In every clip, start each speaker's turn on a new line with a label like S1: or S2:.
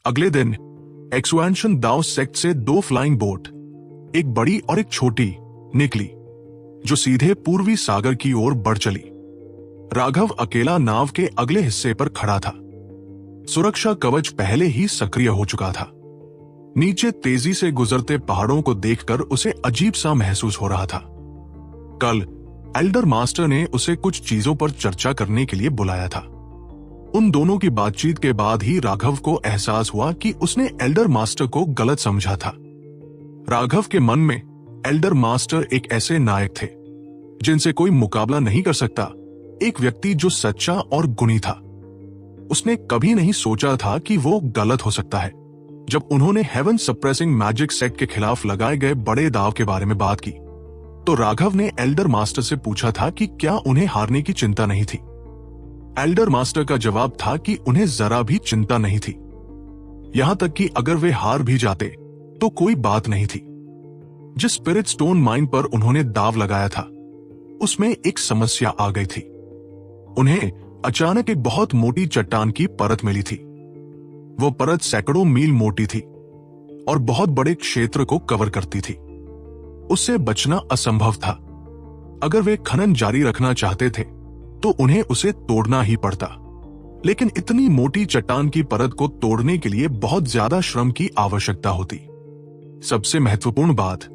S1: अगले दिन एक्सुएंशन दाओ सेक्ट से 2 फ्लाइंग बोट, एक बड़ी और एक छोटी, निकली, जो सीधे पूर्वी सागर की ओर बढ़ चली। राघव अकेला नाव के अगले हिस्से पर खड़ा था। सुरक्षा कवच पहले ही सक्रिय हो चुका था। नीचे तेजी से गुजरते पहाड़ों को देखकर उसे अजीब सा महसूस हो रहा था। कल एल्डर मास्टर ने उसे कुछ चीजों पर चर्चा करने के लिए बुलाया था। उन दोनों की बातचीत के बाद ही राघव को एहसास हुआ कि उसने एल्डर मास्टर को गलत समझा था। राघव के मन में एल्डर मास्टर एक ऐसे नायक थे जिनसे कोई मुकाबला नहीं कर सकता, एक व्यक्ति जो सच्चा और गुणी था। उसने कभी नहीं सोचा था कि वो गलत हो सकता है। जब उन्होंने हेवन सप्रेसिंग मैजिक सेक्ट के खिलाफ लगाए गए बड़े दाव के बारे में बात की, तो राघव ने एल्डर मास्टर से पूछा था कि क्या उन्हें हारने की चिंता नहीं थी। एल्डर मास्टर का जवाब था कि उन्हें जरा भी चिंता नहीं थी। यहां तक कि अगर वे हार भी जाते तो कोई बात नहीं थी। जिस स्पिरिट स्टोन माइन पर उन्होंने दाव लगाया था, उसमें एक समस्या आ गई थी। उन्हें अचानक एक बहुत मोटी चट्टान की परत मिली थी। वो परत सैकड़ों मील मोटी थी और बहुत बड़े क्षेत्र को कवर करती थी। उससे बचना असंभव था। अगर वे खनन जारी रखना चाहते थे तो उन्हें उसे तोड़ना ही पड़ता। लेकिन इतनी मोटी चट्टान की परत को तोड़ने के लिए बहुत ज्यादा श्रम की आवश्यकता होती। सबसे महत्वपूर्ण बात,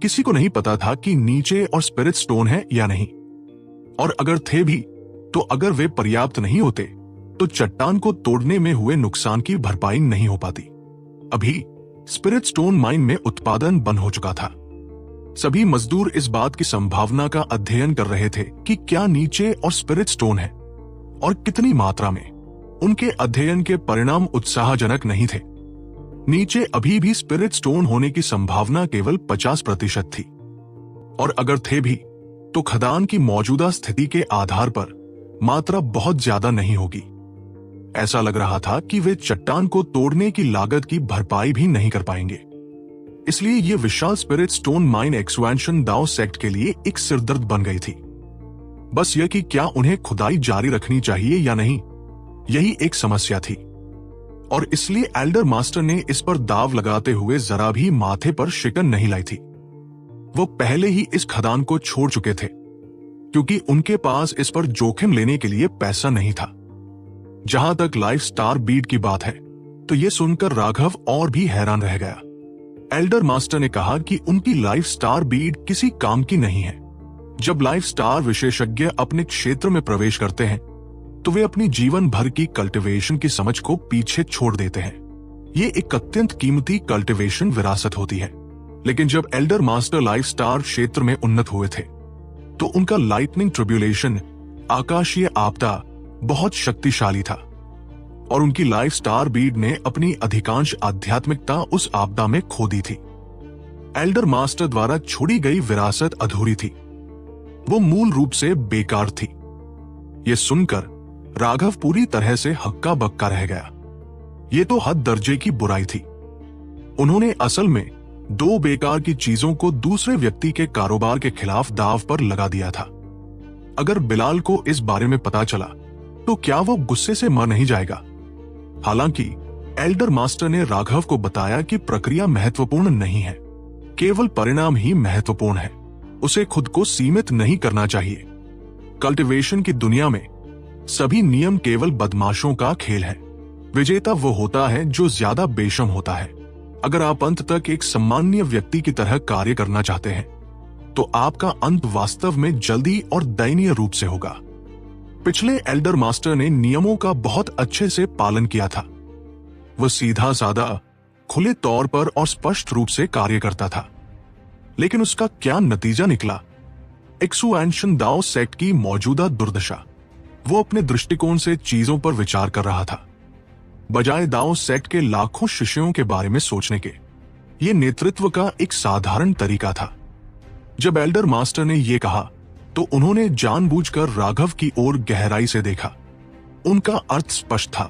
S1: किसी को नहीं पता था कि नीचे और स्पिरिट स्टोन है या नहीं, और अगर थे भी तो अगर वे पर्याप्त नहीं होते तो चट्टान को तोड़ने में हुए नुकसान की भरपाई नहीं हो पाती। अभी स्पिरिट स्टोन माइन में उत्पादन बंद हो चुका था। सभी मजदूर इस बात की संभावना का अध्ययन कर रहे थे कि क्या नीचे और स्पिरिट स्टोन है और कितनी मात्रा में। उनके अध्ययन के परिणाम उत्साहजनक नहीं थे। नीचे अभी भी स्पिरिट स्टोन होने की संभावना केवल 50% थी, और अगर थे भी तो खदान की मौजूदा स्थिति के आधार पर मात्रा बहुत ज्यादा नहीं होगी। ऐसा लग रहा था कि वे चट्टान को तोड़ने की लागत की भरपाई भी नहीं कर पाएंगे। इसलिए ये विशाल स्पिरिट स्टोन माइन एक्सुएंशन दाओ सेक्ट के लिए एक सिरदर्द बन गई थी। बस यह कि क्या उन्हें खुदाई जारी रखनी चाहिए या नहीं, यही एक समस्या थी। और इसलिए एल्डर मास्टर ने इस पर दाव लगाते हुए जरा भी माथे पर शिकन नहीं लाई थी। वो पहले ही इस खदान को छोड़ चुके थे क्योंकि उनके पास इस पर जोखिम लेने के लिए पैसा नहीं था। जहां तक लाइफ स्टार बीड की बात है, तो यह सुनकर राघव और भी हैरान रह गया। एल्डर मास्टर ने कहा कि उनकी लाइफ स्टार बीड किसी काम की नहीं है। जब लाइफ स्टार विशेषज्ञ अपने क्षेत्र में प्रवेश करते हैं तो वे अपनी जीवन भर की कल्टीवेशन की समझ को पीछे छोड़ देते हैं। ये एक अत्यंत कीमती कल्टीवेशन विरासत होती है। लेकिन जब एल्डर मास्टर लाइफ स्टार क्षेत्र में उन्नत हुए थे तो उनका लाइटनिंग ट्रिब्यूलेशन, आकाशीय आपदा, बहुत शक्तिशाली था, और उनकी लाइफ स्टार बीड ने अपनी अधिकांश आध्यात्मिकता उस आपदा में खो दी थी। एल्डर मास्टर द्वारा छोड़ी गई विरासत अधूरी थी। वो मूल रूप से बेकार थी। ये सुनकर राघव पूरी तरह से हक्का बक्का रह गया। ये तो हद दर्जे की बुराई थी। उन्होंने असल में 2 बेकार की चीजों को दूसरे व्यक्ति के कारोबार के खिलाफ दांव पर लगा दिया था। अगर बिलाल को इस बारे में पता चला तो क्या वो गुस्से से मर नहीं जाएगा? हालांकि एल्डर मास्टर ने राघव को बताया कि प्रक्रिया महत्वपूर्ण नहीं है, केवल परिणाम ही महत्वपूर्ण है। उसे खुद को सीमित नहीं करना चाहिए। कल्टीवेशन की दुनिया में सभी नियम केवल बदमाशों का खेल है। विजेता वो होता है जो ज्यादा बेशर्म होता है। अगर आप अंत तक एक सम्माननीय व्यक्ति की तरह कार्य करना चाहते हैं तो आपका अंत वास्तव में जल्दी और दयनीय रूप से होगा। पिछले एल्डर मास्टर ने नियमों का बहुत अच्छे से पालन किया था। वह सीधा साधा, खुले तौर पर और स्पष्ट रूप से कार्य करता था। लेकिन उसका क्या नतीजा निकला? एक्सुएंशन दाओ सेक्ट की मौजूदा दुर्दशा। वो अपने दृष्टिकोण से चीजों पर विचार कर रहा था, बजाय दाओ सेक्ट के लाखों शिष्यों के बारे में सोचने के। ये नेतृत्व का एक साधारण तरीका था। जब एल्डर मास्टर ने यह कहा तो उन्होंने जानबूझकर राघव की ओर गहराई से देखा। उनका अर्थ स्पष्ट था।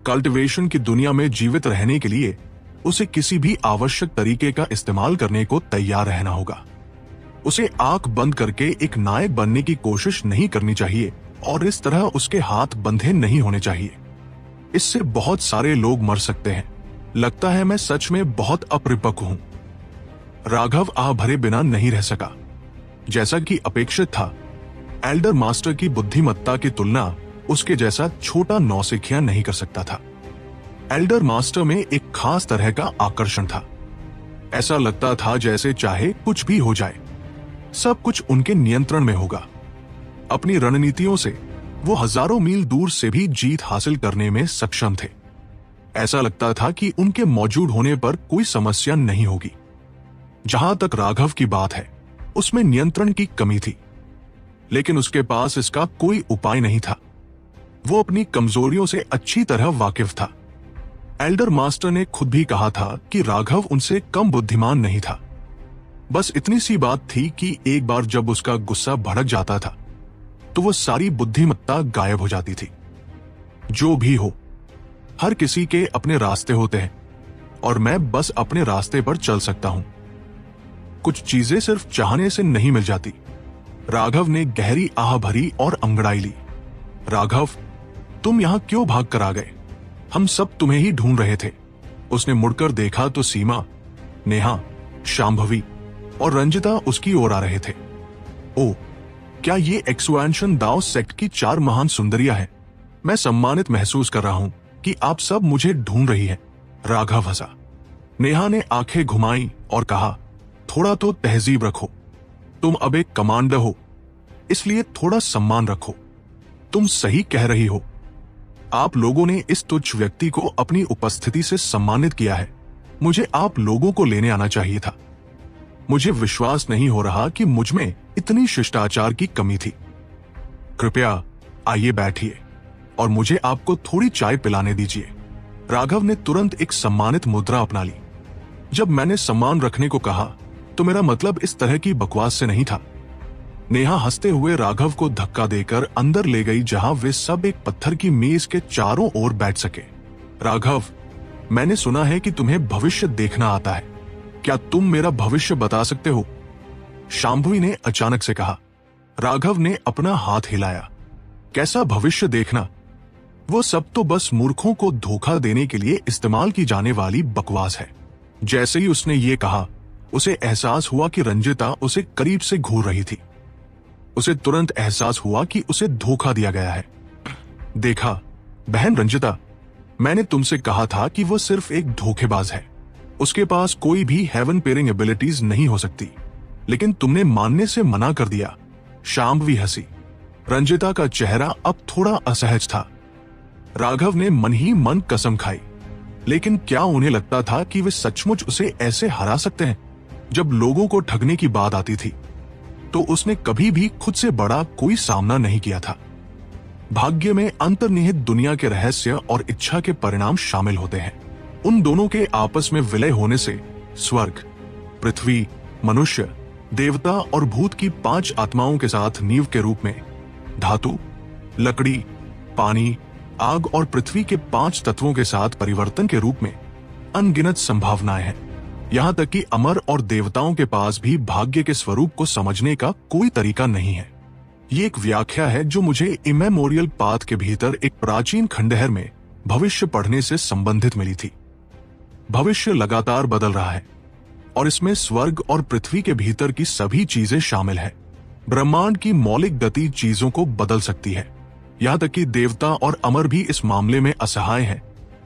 S1: कल्टीवेशन की दुनिया में जीवित रहने के लिए उसे किसी भी आवश्यक तरीके का इस्तेमाल करने को तैयार रहना होगा। उसे आंख बंद करके एक नायक बनने की कोशिश नहीं करनी चाहिए और इस तरह उसके हाथ बंधे नहीं होने चाहिए। इससे बहुत सारे लोग मर सकते हैं। लगता है मैं सच में बहुत अपरिपक्व हूं। राघव आह भरे बिना नहीं रह सका। जैसा कि अपेक्षित था, एल्डर मास्टर की बुद्धिमत्ता की तुलना उसके जैसा छोटा नौसिखिया नहीं कर सकता था। एल्डर मास्टर में एक खास तरह का आकर्षण था। ऐसा लगता था जैसे चाहे कुछ भी हो जाए, सब कुछ उनके नियंत्रण में होगा। अपनी रणनीतियों से वो हजारों मील दूर से भी जीत हासिल करने में सक्षम थे। ऐसा लगता था कि उनके मौजूद होने पर कोई समस्या नहीं होगी। जहां तक राघव की बात है, उसमें नियंत्रण की कमी थी, लेकिन उसके पास इसका कोई उपाय नहीं था। वो अपनी कमजोरियों से अच्छी तरह वाकिफ था। एल्डर मास्टर ने खुद भी कहा था कि राघव उनसे कम बुद्धिमान नहीं था। बस इतनी सी बात थी कि एक बार जब उसका गुस्सा भड़क जाता था तो वो सारी बुद्धिमत्ता गायब हो जाती थी। जो भी हो, हर किसी के अपने रास्ते होते हैं और मैं बस अपने रास्ते पर चल सकता हूं। कुछ चीजें सिर्फ चाहने से नहीं मिल जाती। राघव ने गहरी आह भरी और अंगड़ाई ली। राघव, तुम यहां क्यों भाग कर आ गए? हम सब तुम्हें ही ढूंढ रहे थे। उसने मुड़कर देखा तो सीमा, नेहा, शांभवी और रंजिता उसकी ओर आ रहे थे। ओ, क्या ये एक्सपेंशन दाओ सेक्ट की 4 महान सुंदरियां हैं? मैं सम्मानित महसूस कर रहा हूं कि आप सब मुझे ढूंढ रही हैं। राघव हंसा। नेहा ने आंखें घुमाई और कहा, थोड़ा तो तहजीब रखो। तुम अब एक कमांडर हो, इसलिए थोड़ा सम्मान रखो। तुम सही कह रही हो। आप लोगों ने इस तुच्छ व्यक्ति को अपनी उपस्थिति से सम्मानित किया है। मुझे आप लोगों को लेने आना चाहिए था। मुझे विश्वास नहीं हो रहा कि मुझ में इतनी शिष्टाचार की कमी थी। कृपया आइए बैठिए और मुझे आपको थोड़ी चाय पिलाने दीजिए। राघव ने तुरंत एक सम्मानित मुद्रा अपना ली। जब मैंने सम्मान रखने को कहा तो मेरा मतलब इस तरह की बकवास से नहीं था। नेहा हंसते हुए राघव को धक्का देकर अंदर ले गई, जहां वे सब एक पत्थर की मेज के चारों ओर बैठ सके। राघव, मैंने सुना है कि तुम्हें भविष्य देखना आता है। क्या तुम मेरा भविष्य बता सकते हो? शांभवी ने अचानक से कहा। राघव ने अपना हाथ हिलाया। कैसा भविष्य देखना? वो सब तो बस मूर्खों को धोखा देने के लिए इस्तेमाल की जाने वाली बकवास है। जैसे ही उसने ये कहा, उसे एहसास हुआ कि रंजिता उसे करीब से घूर रही थी। उसे तुरंत एहसास हुआ कि उसे धोखा दिया गया है। देखा बहन रंजिता, मैंने तुमसे कहा था कि वो सिर्फ एक धोखेबाज है। उसके पास कोई भी हेवन पेयरिंग एबिलिटीज नहीं हो सकती, लेकिन तुमने मानने से मना कर दिया। शांभवी हंसी। रंजिता का चेहरा अब थोड़ा असहज था। राघव ने मन ही मन कसम खाई, लेकिन क्या उन्हें लगता था कि वे सचमुच उसे ऐसे हरा सकते हैं? जब लोगों को ठगने की बात आती थी तो उसने कभी भी खुद से बड़ा कोई सामना नहीं किया था। भाग्य में अंतर्निहित दुनिया के रहस्य और इच्छा के परिणाम शामिल होते हैं। उन दोनों के आपस में विलय होने से स्वर्ग, पृथ्वी, मनुष्य, देवता और भूत की 5 आत्माओं के साथ नींव के रूप में धातु, लकड़ी, पानी, आग और पृथ्वी के 5 तत्वों के साथ परिवर्तन के रूप में अनगिनत संभावनाएं हैं। यहां तक कि अमर और देवताओं के पास भी भाग्य के स्वरूप को समझने का कोई तरीका नहीं है। ये एक व्याख्या है जो मुझे इमेमोरियल पाथ के भीतर एक प्राचीन खंडहर में भविष्य पढ़ने से संबंधित मिली थी। भविष्य लगातार बदल रहा है और इसमें स्वर्ग और पृथ्वी के भीतर की सभी चीजें शामिल है। ब्रह्मांड की मौलिक गति चीजों को बदल सकती है। यहां तक कि देवता और अमर भी इस मामले में असहाय हैं।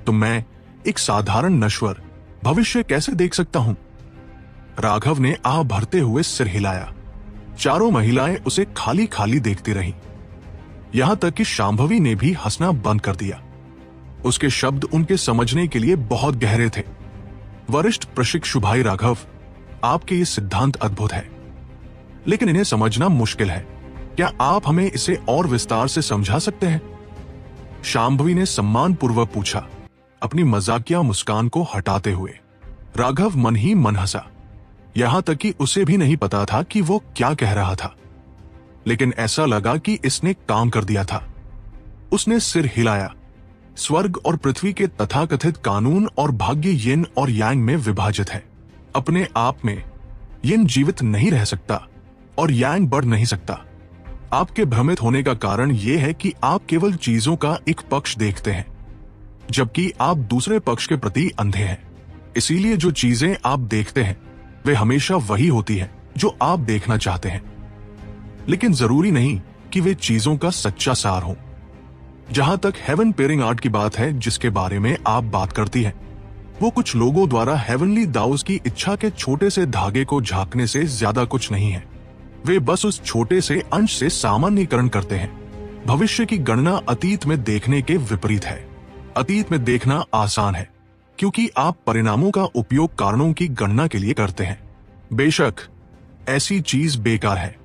S1: तो मैं, एक साधारण नश्वर, भविष्य कैसे देख सकता हूं? राघव ने आह भरते हुए सिर हिलाया। चारों महिलाएं उसे खाली खाली देखती रहीं। यहां तक कि शांभवी ने भी हंसना बंद कर दिया। उसके शब्द उनके समझने के लिए बहुत गहरे थे। वरिष्ठ प्रशिक्षु भाई राघव, आपके ये सिद्धांत अद्भुत है, लेकिन इन्हें समझना मुश्किल है। क्या आप हमें इसे और विस्तार से समझा सकते हैं? शांभवी ने सम्मानपूर्वक पूछा, अपनी मजाकिया मुस्कान को हटाते हुए। राघव मन ही मन हंसा। यहां तक कि उसे भी नहीं पता था कि वो क्या कह रहा था, लेकिन ऐसा लगा कि इसने काम कर दिया था। उसने सिर हिलाया। स्वर्ग और पृथ्वी के तथाकथित कानून और भाग्य यिन और यांग में विभाजित है। अपने आप में यिन जीवित नहीं रह सकता और यांग बढ़ नहीं सकता। आपके भ्रमित होने का कारण यह है कि आप केवल चीजों का एक पक्ष देखते हैं। जबकि आप दूसरे पक्ष के प्रति अंधे हैं। इसीलिए जो चीजें आप देखते हैं वे हमेशा वही होती हैं जो आप देखना चाहते हैं, लेकिन जरूरी नहीं कि वे चीजों का सच्चा सार हो। जहां तक हेवन पेयरिंग आर्ट की बात है जिसके बारे में आप बात करती हैं, वो कुछ लोगों द्वारा हेवनली दाउस की इच्छा के छोटे से धागे को झांकने से ज्यादा कुछ नहीं है। वे बस उस छोटे से अंश से सामान्यीकरण करते हैं। भविष्य की गणना अतीत में देखने के विपरीत है। अतीत में देखना आसान है क्योंकि आप परिणामों का उपयोग कारणों की गणना के लिए करते हैं। बेशक ऐसी चीज बेकार है,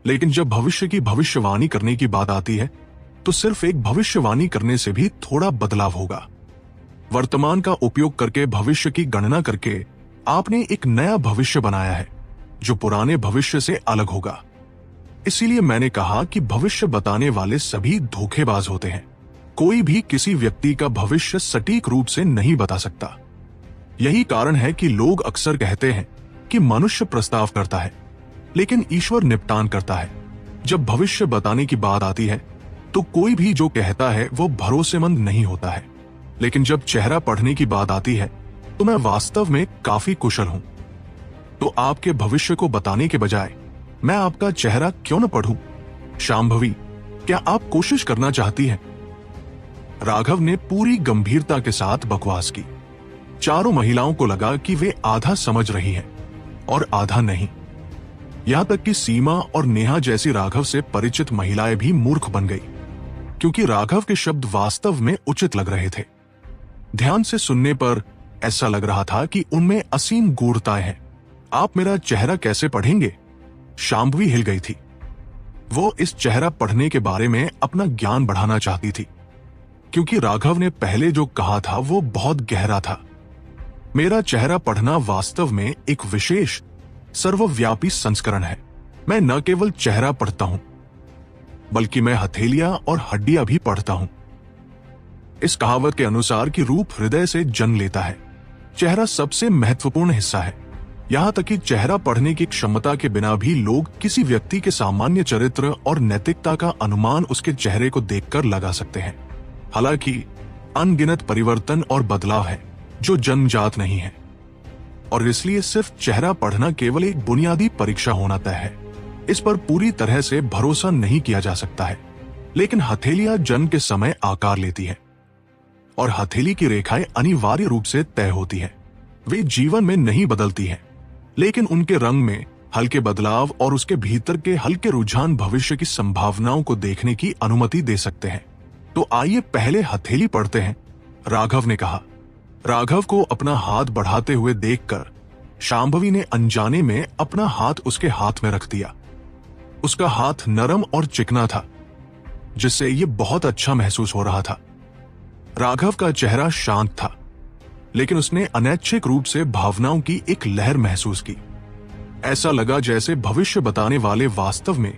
S1: लेकिन जब भविष्य की भविष्यवाणी करने की बात आती है तो सिर्फ एक भविष्यवाणी करने से भी थोड़ा बदलाव होगा। वर्तमान का उपयोग करके भविष्य की गणना करके आपने एक नया भविष्य बनाया है जो पुराने भविष्य से अलग होगा। इसीलिए मैंने कहा कि भविष्य बताने वाले सभी धोखेबाज होते हैं। कोई भी किसी व्यक्ति का भविष्य सटीक रूप से नहीं बता सकता। यही कारण है कि लोग अक्सर कहते हैं कि मनुष्य प्रस्ताव करता है लेकिन ईश्वर निपटान करता है। जब भविष्य बताने की बात आती है तो कोई भी जो कहता है वो भरोसेमंद नहीं होता है, लेकिन जब चेहरा पढ़ने की बात आती है तो मैं वास्तव में काफी कुशल हूं। तो आपके भविष्य को बताने के बजाय मैं आपका चेहरा क्यों न पढ़ूं? शांभवी, क्या आप कोशिश करना चाहती हैं? राघव ने पूरी गंभीरता के साथ बकवास की। चारों महिलाओं को लगा कि वे आधा समझ रही हैं और आधा नहीं। यहां तक कि सीमा और नेहा जैसी राघव से परिचित महिलाएं भी मूर्ख बन गई, क्योंकि राघव के शब्द वास्तव में उचित लग रहे थे। ध्यान से सुनने पर ऐसा लग रहा था कि उनमें असीम गूढ़ताएं हैं। आप मेरा चेहरा कैसे पढ़ेंगे? शांभवी हिल गई थी। वो इस चेहरा पढ़ने के बारे में अपना ज्ञान बढ़ाना चाहती थी, क्योंकि राघव ने पहले जो कहा था वो बहुत गहरा था। मेरा चेहरा पढ़ना वास्तव में एक विशेष सर्वव्यापी संस्करण है। मैं न केवल चेहरा पढ़ता हूं, बल्कि मैं हथेलियां और हड्डियां भी पढ़ता हूं। इस कहावत के अनुसार कि रूप हृदय से जन्म लेता है, चेहरा सबसे महत्वपूर्ण हिस्सा है। यहां तक कि चेहरा पढ़ने की क्षमता के बिना भी लोग किसी व्यक्ति के सामान्य चरित्र और नैतिकता का अनुमान उसके चेहरे को देखकर लगा सकते हैं। हालांकि अनगिनत परिवर्तन और बदलाव है जो जन्मजात नहीं है, और इसलिए सिर्फ चेहरा पढ़ना केवल एक बुनियादी परीक्षा होना तय है। इस पर पूरी तरह से भरोसा नहीं किया जा सकता है। लेकिन हथेलियां जन्म के समय आकार लेती है और हथेली की रेखाएं अनिवार्य रूप से तय होती है। वे जीवन में नहीं बदलती हैं, लेकिन उनके रंग में हल्के बदलाव और उसके भीतर के हल्के रुझान भविष्य की संभावनाओं को देखने की अनुमति दे सकते हैं। तो आइए पहले हथेली पढ़ते हैं, राघव ने कहा। राघव को अपना हाथ बढ़ाते हुए देखकर शांभवी ने अनजाने में अपना हाथ उसके हाथ में रख दिया। उसका हाथ नरम और चिकना था, जिससे ये बहुत अच्छा महसूस हो रहा था। राघव का चेहरा शांत था, लेकिन उसने अनैच्छिक रूप से भावनाओं की एक लहर महसूस की। ऐसा लगा जैसे भविष्य बताने वाले वास्तव में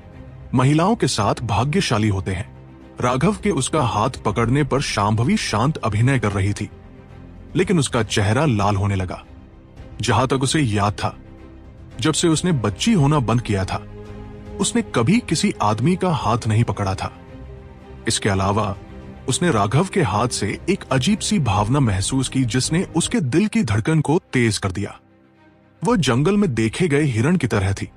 S1: महिलाओं के साथ भाग्यशाली होते हैं। राघव के उसका हाथ पकड़ने पर शांभवी शांत अभिनय कर रही थी, लेकिन उसका चेहरा लाल होने लगा। जहां तक उसे याद था, जब से उसने बच्ची होना बंद किया था, उसने कभी किसी आदमी का हाथ नहीं पकड़ा था। इसके अलावा उसने राघव के हाथ से एक अजीब सी भावना महसूस की जिसने उसके दिल की धड़कन को तेज कर दिया। वह जंगल में देखे गए हिरण की तरह थी,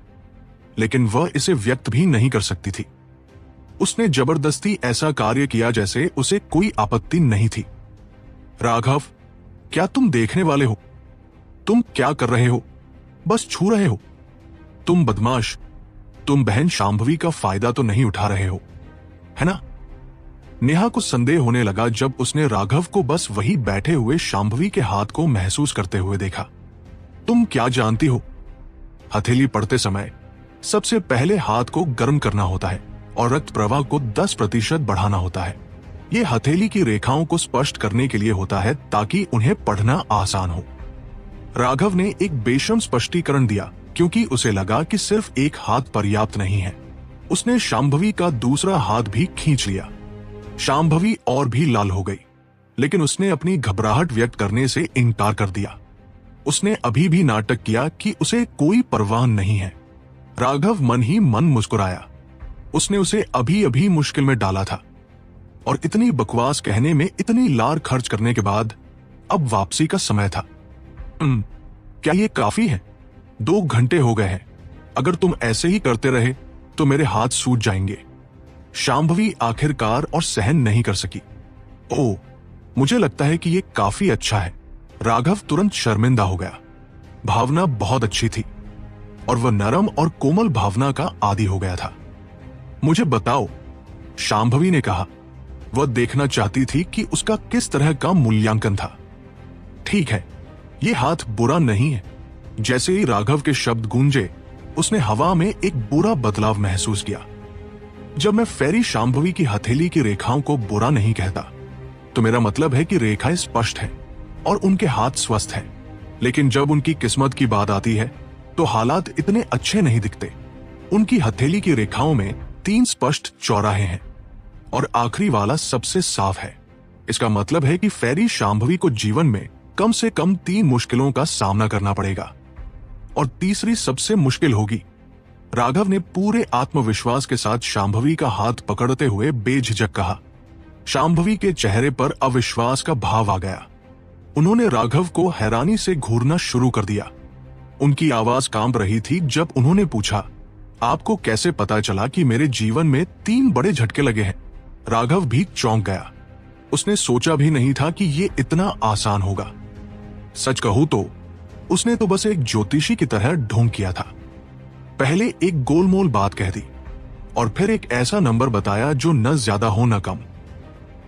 S1: लेकिन वह इसे व्यक्त भी नहीं कर सकती थी। उसने जबरदस्ती ऐसा कार्य किया जैसे उसे कोई आपत्ति नहीं थी। राघव, क्या तुम देखने वाले हो? तुम क्या कर रहे हो? बस छू रहे हो? तुम बदमाश, तुम बहन शांभवी का फायदा तो नहीं उठा रहे हो, है ना? नेहा को संदेह होने लगा जब उसने राघव को बस वही बैठे हुए शांभवी के हाथ को महसूस करते हुए देखा। तुम क्या जानती हो? हथेली पढ़ते समय सबसे पहले हाथ को गर्म करना होता है और रक्त प्रवाह को 10% बढ़ाना होता है। ये हथेली की रेखाओं को स्पष्ट करने के लिए होता है ताकि उन्हें पढ़ना आसान हो। राघव ने एक बेशर्म स्पष्टीकरण दिया, क्योंकि उसे लगा कि सिर्फ एक हाथ पर्याप्त नहीं है। उसने शांभवी का दूसरा हाथ भी खींच लिया। शांभवी और भी लाल हो गई, लेकिन उसने अपनी घबराहट व्यक्त करने से इनकार कर दिया। उसने अभी भी नाटक किया कि उसे कोई परवाह नहीं है। राघव मन ही मन मुस्कुराया। उसने उसे अभी अभी मुश्किल में डाला था और इतनी बकवास कहने में इतनी लार खर्च करने के बाद अब वापसी का समय था। क्या ये काफी है? 2 घंटे हो गए हैं। अगर तुम ऐसे ही करते रहे तो मेरे हाथ सूज जाएंगे। शांभवी आखिरकार और सहन नहीं कर सकी। ओह, मुझे लगता है कि ये काफी अच्छा है। राघव तुरंत शर्मिंदा हो गया। भावना बहुत अच्छी थी और वह नरम और कोमल भावना का आदी हो गया था। मुझे बताओ, शांभवी ने कहा। वह देखना चाहती थी कि उसका किस तरह का मूल्यांकन था। ठीक है, ये हाथ बुरा नहीं है। जैसे ही राघव के शब्द गूंजे, उसने हवा में एक बुरा बदलाव महसूस किया। जब मैं फेरी शांभवी की हथेली की रेखाओं को बुरा नहीं कहता, तो मेरा मतलब है कि रेखाएं स्पष्ट हैं और उनके हाथ स्वस्थ हैं। लेकिन जब उनकी किस्मत की बात आती है तो हालात इतने अच्छे नहीं दिखते। उनकी हथेली की रेखाओं में 3 स्पष्ट चौराहे हैं और आखिरी वाला सबसे साफ है। इसका मतलब है कि फेरी शांभवी को जीवन में कम से कम 3 मुश्किलों का सामना करना पड़ेगा और तीसरी सबसे मुश्किल होगी। राघव ने पूरे आत्मविश्वास के साथ शांभवी का हाथ पकड़ते हुए बेझिझक कहा। शांभवी के चेहरे पर अविश्वास का भाव आ गया। उन्होंने राघव को हैरानी से घूरना शुरू कर दिया। उनकी आवाज कांप रही थी जब उन्होंने पूछा, आपको कैसे पता चला कि मेरे जीवन में 3 बड़े झटके लगे हैं? राघव भी चौंक गया। उसने सोचा भी नहीं था कि ये इतना आसान होगा। सच कहूं तो उसने तो बस एक ज्योतिषी की तरह ढोंग किया था। पहले एक गोलमोल बात कह दी और फिर एक ऐसा नंबर बताया जो न ज्यादा हो न कम।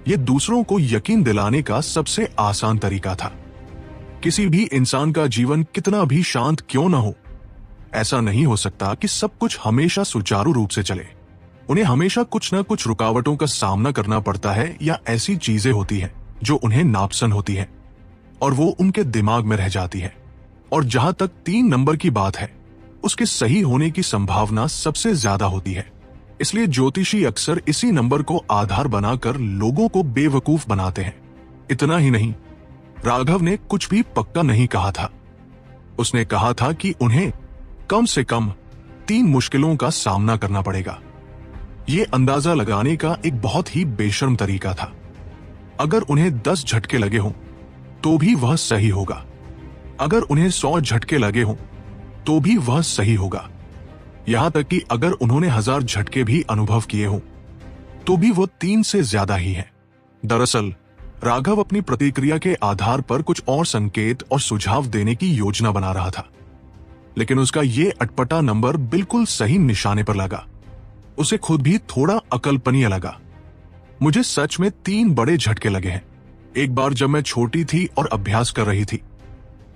S1: यह दूसरों को यकीन दिलाने का सबसे आसान तरीका था। किसी भी इंसान का जीवन कितना भी शांत क्यों न हो, ऐसा नहीं हो सकता कि सब कुछ हमेशा सुचारू रूप से चले। उन्हें हमेशा कुछ न कुछ रुकावटों का सामना करना पड़ता है या ऐसी चीजें होती हैं जो उन्हें नापसंद होती हैं और वो उनके दिमाग में रह जाती है। और जहां तक 3 नंबर की बात है, उसके सही होने की संभावना सबसे ज्यादा होती है। इसलिए ज्योतिषी अक्सर इसी नंबर को आधार बनाकर लोगों को बेवकूफ बनाते हैं। इतना ही नहीं, राघव ने कुछ भी पक्का नहीं कहा था। उसने कहा था कि उन्हें कम से कम 3 मुश्किलों का सामना करना पड़ेगा। ये अंदाजा लगाने का एक बहुत ही बेशर्म तरीका था। अगर उन्हें 10 झटके लगे हों तो भी वह सही होगा। अगर उन्हें 100 झटके लगे हों तो भी वह सही होगा। यहां तक कि अगर उन्होंने 1000 झटके भी अनुभव किए हों तो भी वो 3 से ज्यादा ही है। दरअसल राघव अपनी प्रतिक्रिया के आधार पर कुछ और संकेत और सुझाव देने की योजना बना रहा था, लेकिन उसका ये अटपटा नंबर बिल्कुल सही निशाने पर लगा। उसे खुद भी थोड़ा अकल्पनीय लगा। मुझे सच में 3 बड़े झटके लगे हैं। एक बार जब मैं छोटी थी और अभ्यास कर रही थी,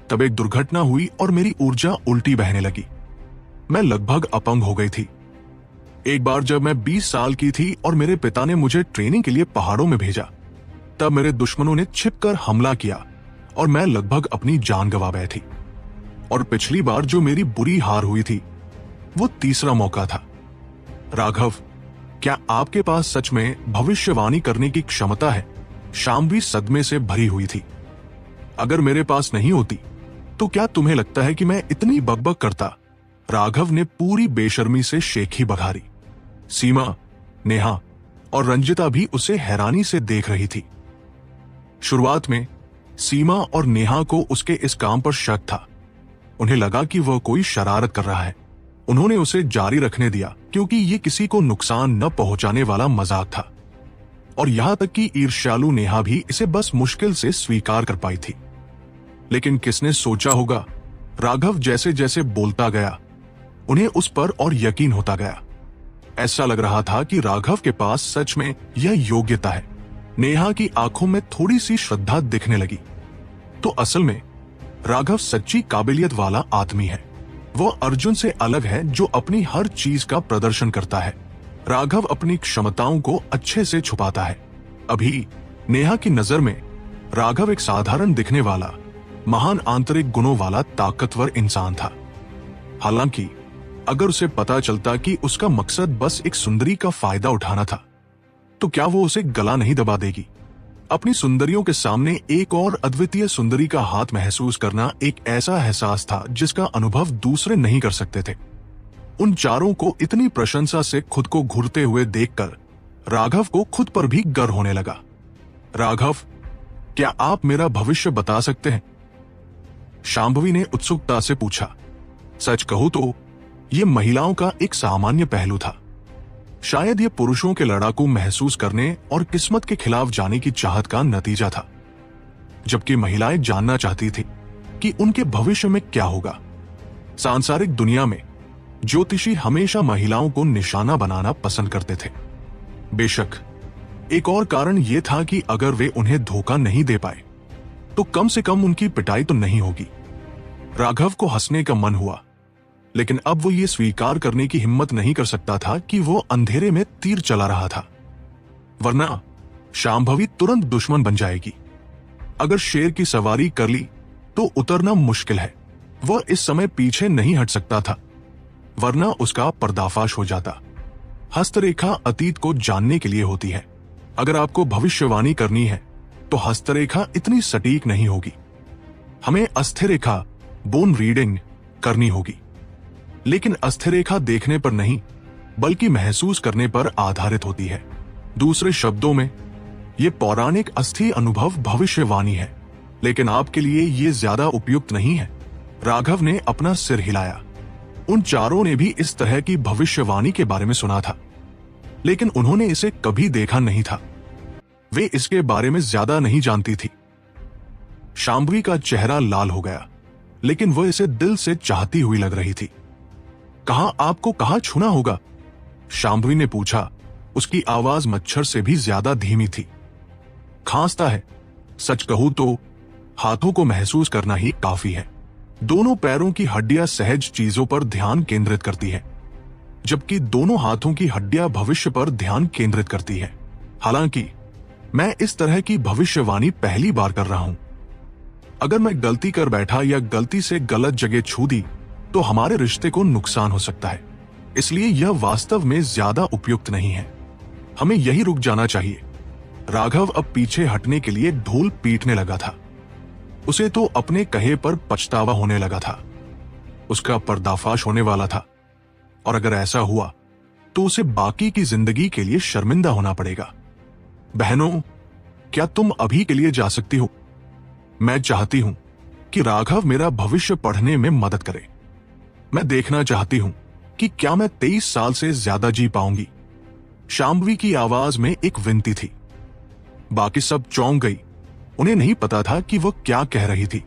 S1: तब एक दुर्घटना हुई और मेरी ऊर्जा उल्टी बहने लगी। मैं लगभग अपंग हो गई थी। एक बार जब मैं 20 साल की थी और मेरे पिता ने मुझे ट्रेनिंग के लिए पहाड़ों में भेजा, तब मेरे दुश्मनों ने छिपकर हमला किया और मैं लगभग अपनी जान गंवा बैठी। और पिछली बार जो मेरी बुरी हार हुई थी, वो तीसरा मौका था। राघव, क्या आपके पास सच में भविष्यवाणी करने की क्षमता है? शांभवी सदमे से भरी हुई थी। अगर मेरे पास नहीं होती तो क्या तुम्हें लगता है कि मैं इतनी बकबक करता? राघव ने पूरी बेशर्मी से शेखी बघारी। सीमा, नेहा और रंजिता भी उसे हैरानी से देख रही थी। शुरुआत में सीमा और नेहा को उसके इस काम पर शक था। उन्हें लगा कि वह कोई शरारत कर रहा है। उन्होंने उसे जारी रखने दिया क्योंकि ये किसी को नुकसान न पहुंचाने वाला मजाक था। और यहां तक कि ईर्ष्यालु नेहा भी इसे बस मुश्किल से स्वीकार कर पाई थी। लेकिन किसने सोचा होगा, राघव जैसे जैसे बोलता गया, उन्हें उस पर और यकीन होता गया। ऐसा लग रहा था कि राघव के पास सच में यह योग्यता है। नेहा की आंखों में थोड़ी सी श्रद्धा दिखने लगी। तो असल में राघव सच्ची काबिलियत वाला आदमी है। वह अर्जुन से अलग है जो अपनी हर चीज का प्रदर्शन करता है। राघव अपनी क्षमताओं को अच्छे से छुपाता है। अभी नेहा की नजर में राघव एक साधारण दिखने वाला, महान आंतरिक गुणों वाला ताकतवर इंसान था। हालांकि अगर उसे पता चलता कि उसका मकसद बस एक सुंदरी का फायदा उठाना था, तो क्या वो उसे गला नहीं दबा देगी? अपनी सुंदरियों के सामने एक और अद्वितीय सुंदरी का हाथ महसूस करना एक ऐसा एहसास था जिसका अनुभव दूसरे नहीं कर सकते थे। उन चारों को इतनी प्रशंसा से खुद को घुरते हुए देखकर राघव को खुद पर भी गर्व होने लगा। राघव, क्या आप मेरा भविष्य बता सकते हैं? शांभवी ने उत्सुकता से पूछा। सच कहूं तो यह महिलाओं का एक सामान्य पहलू था। शायद यह पुरुषों के लड़ाकू महसूस करने और किस्मत के खिलाफ जाने की चाहत का नतीजा था, जबकि महिलाएं जानना चाहती थी कि उनके भविष्य में क्या होगा। सांसारिक दुनिया में ज्योतिषी हमेशा महिलाओं को निशाना बनाना पसंद करते थे। बेशक एक और कारण यह था कि अगर वे उन्हें धोखा नहीं दे पाए तो कम से कम उनकी पिटाई तो नहीं होगी। राघव को हंसने का मन हुआ, लेकिन अब वो ये स्वीकार करने की हिम्मत नहीं कर सकता था कि वो अंधेरे में तीर चला रहा था, वरना शांभवी तुरंत दुश्मन बन जाएगी। अगर शेर की सवारी कर ली तो उतरना मुश्किल है। वह इस समय पीछे नहीं हट सकता था, वरना उसका पर्दाफाश हो जाता। हस्तरेखा अतीत को जानने के लिए होती है। अगर आपको भविष्यवाणी करनी है तो हस्तरेखा इतनी सटीक नहीं होगी। हमें अस्थिरेखा बोन रीडिंग करनी होगी, लेकिन अस्थिरेखा देखने पर नहीं बल्कि महसूस करने पर आधारित होती है। दूसरे शब्दों में यह पौराणिक अस्थि अनुभव भविष्यवाणी है, लेकिन आपके लिए यह ज्यादा उपयुक्त नहीं है। राघव ने अपना सिर हिलाया। उन चारों ने भी इस तरह की भविष्यवाणी के बारे में सुना था, लेकिन उन्होंने इसे कभी देखा नहीं था। वे इसके बारे में ज्यादा नहीं जानती थी। शांभवी का चेहरा लाल हो गया, लेकिन वह इसे दिल से चाहती हुई लग रही थी। आपको कहां छूना होगा? शांभवी ने पूछा। उसकी आवाज मच्छर से भी ज्यादा धीमी थी। खांसता है। सच कहूं तो हाथों को महसूस करना ही काफी है। दोनों पैरों की हड्डियां सहज चीजों पर ध्यान केंद्रित करती है, जबकि दोनों हाथों की हड्डियां भविष्य पर ध्यान केंद्रित करती है। हालांकि मैं इस तरह की भविष्यवाणी पहली बार कर रहा हूं। अगर मैं गलती कर बैठा या गलती से गलत जगह छू दी तो हमारे रिश्ते को नुकसान हो सकता है। इसलिए यह वास्तव में ज्यादा उपयुक्त नहीं है। हमें यही रुक जाना चाहिए। राघव अब पीछे हटने के लिए ढोल पीटने लगा था। उसे तो अपने कहे पर पछतावा होने लगा था। उसका पर्दाफाश होने वाला था, और अगर ऐसा हुआ तो उसे बाकी की जिंदगी के लिए शर्मिंदा होना पड़ेगा। बहनों, क्या तुम अभी के लिए जा सकती हो? मैं चाहती हूं कि राघव मेरा भविष्य पढ़ने में मदद करे। मैं देखना चाहती हूं कि क्या मैं 23 साल से ज्यादा जी पाऊंगी। शांभवी की आवाज में एक विनती थी। बाकी सब चौंक गई। उन्हें नहीं पता था कि वह क्या कह रही थी।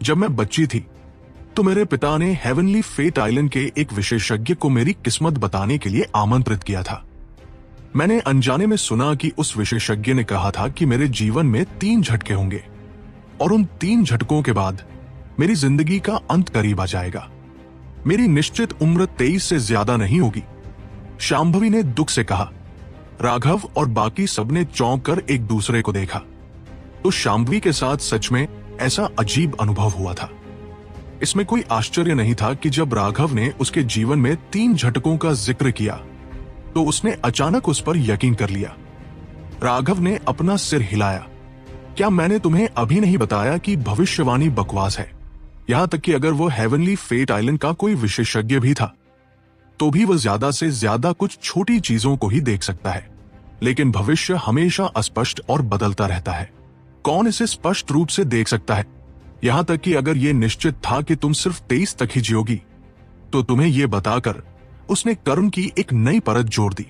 S1: जब मैं बच्ची थी तो मेरे पिता ने हेवनली फेट आइलैंड के एक विशेषज्ञ को मेरी किस्मत बताने के लिए आमंत्रित किया था। मैंने अनजाने में सुना कि उस विशेषज्ञ ने कहा था कि मेरे जीवन में 3 झटके होंगे, और उन 3 झटकों के बाद मेरी जिंदगी का अंत करीब आ जाएगा। मेरी निश्चित उम्र 23 से ज्यादा नहीं होगी। शांभवी ने दुख से कहा। राघव और बाकी सबने चौंक कर एक दूसरे को देखा। तो शांभवी के साथ सच में ऐसा अजीब अनुभव हुआ था। इसमें कोई आश्चर्य नहीं था कि जब राघव ने उसके जीवन में 3 झटकों का जिक्र किया तो उसने अचानक उस पर यकीन कर लिया। राघव ने अपना सिर हिलाया। क्या मैंने तुम्हें अभी नहीं बताया कि भविष्यवाणी बकवास है? यहां तक कि अगर वो हेवनली फेट आइलैंड का कोई विशेषज्ञ भी था तो भी वह ज्यादा से ज्यादा कुछ छोटी चीजों को ही देख सकता है, लेकिन भविष्य हमेशा अस्पष्ट और बदलता रहता है। कौन इसे स्पष्ट रूप से देख सकता है? यहां तक कि अगर यह निश्चित था कि तुम सिर्फ 23 तक ही जियोगी तो तुम्हें यह बताकर उसने कर्म की एक नई परत जोड़ दी।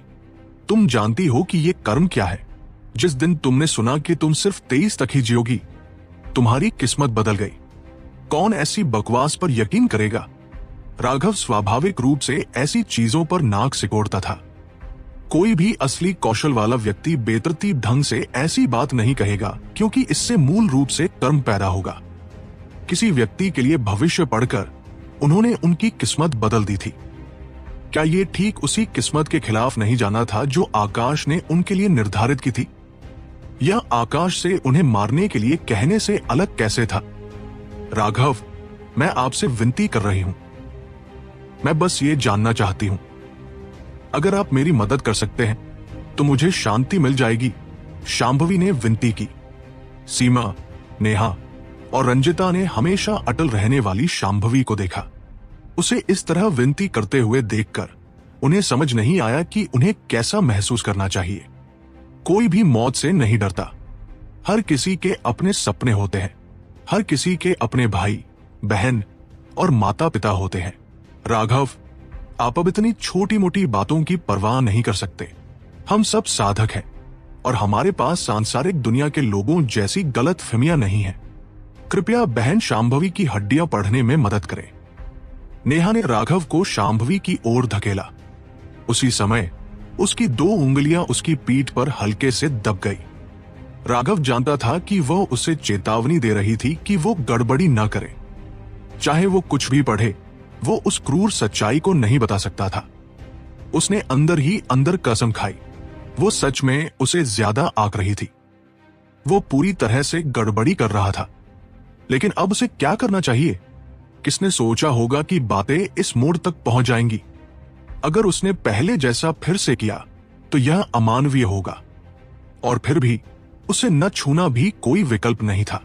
S1: तुम जानती हो कि यह कर्म क्या है? जिस दिन तुमने सुना कि तुम सिर्फ 23 तक ही जियोगी, तुम्हारी किस्मत बदल गई। कौन ऐसी बकवास पर यकीन करेगा? राघव स्वाभाविक रूप से ऐसी चीजों पर नाक सिकोड़ता था। कोई भी असली कौशल वाला व्यक्ति बेतरतीब ढंग से ऐसी बात नहीं कहेगा, क्योंकि इससे मूल रूप से कर्म पैदा होगा। किसी व्यक्ति के लिए भविष्य पढ़कर उन्होंने उनकी किस्मत बदल दी थी। क्या ये ठीक उसी किस्मत के खिलाफ नहीं जाना था जो आकाश ने उनके लिए निर्धारित की थी? यह आकाश से उन्हें मारने के लिए कहने से अलग कैसे था? राघव, मैं आपसे विनती कर रही हूं। मैं बस ये जानना चाहती हूं। अगर आप मेरी मदद कर सकते हैं तो मुझे शांति मिल जाएगी। शांभवी ने विनती की। सीमा, नेहा और रंजिता ने हमेशा अटल रहने वाली शांभवी को देखा। उसे इस तरह विनती करते हुए देखकर उन्हें समझ नहीं आया कि उन्हें कैसा महसूस करना चाहिए। कोई भी मौत से नहीं डरता। हर किसी के अपने सपने होते हैं, हर किसी के अपने भाई बहन और माता पिता होते हैं। राघव, आप अब इतनी छोटी मोटी बातों की परवाह नहीं कर सकते। हम सब साधक हैं और हमारे पास सांसारिक दुनिया के लोगों जैसी गलत फहमियां नहीं है। कृपया बहन शांभवी की हड्डियां पढ़ने में मदद करें। नेहा ने राघव को शांभवी की ओर धकेला। उसी समय उसकी 2 उंगलियां उसकी पीठ पर हल्के से दब गई। राघव जानता था कि वह उसे चेतावनी दे रही थी कि वो गड़बड़ी न करे। चाहे वो कुछ भी पढ़े, वो उस क्रूर सच्चाई को नहीं बता सकता था। उसने अंदर ही अंदर कसम खाई, वो सच में उसे ज्यादा आंक रही थी। वो पूरी तरह से गड़बड़ी कर रहा था, लेकिन अब उसे क्या करना चाहिए? किसने सोचा होगा कि बातें इस मोड़ तक पहुंच जाएंगी? अगर उसने पहले जैसा फिर से किया तो यह अमानवीय होगा, और फिर भी उसे न छूना भी कोई विकल्प नहीं था।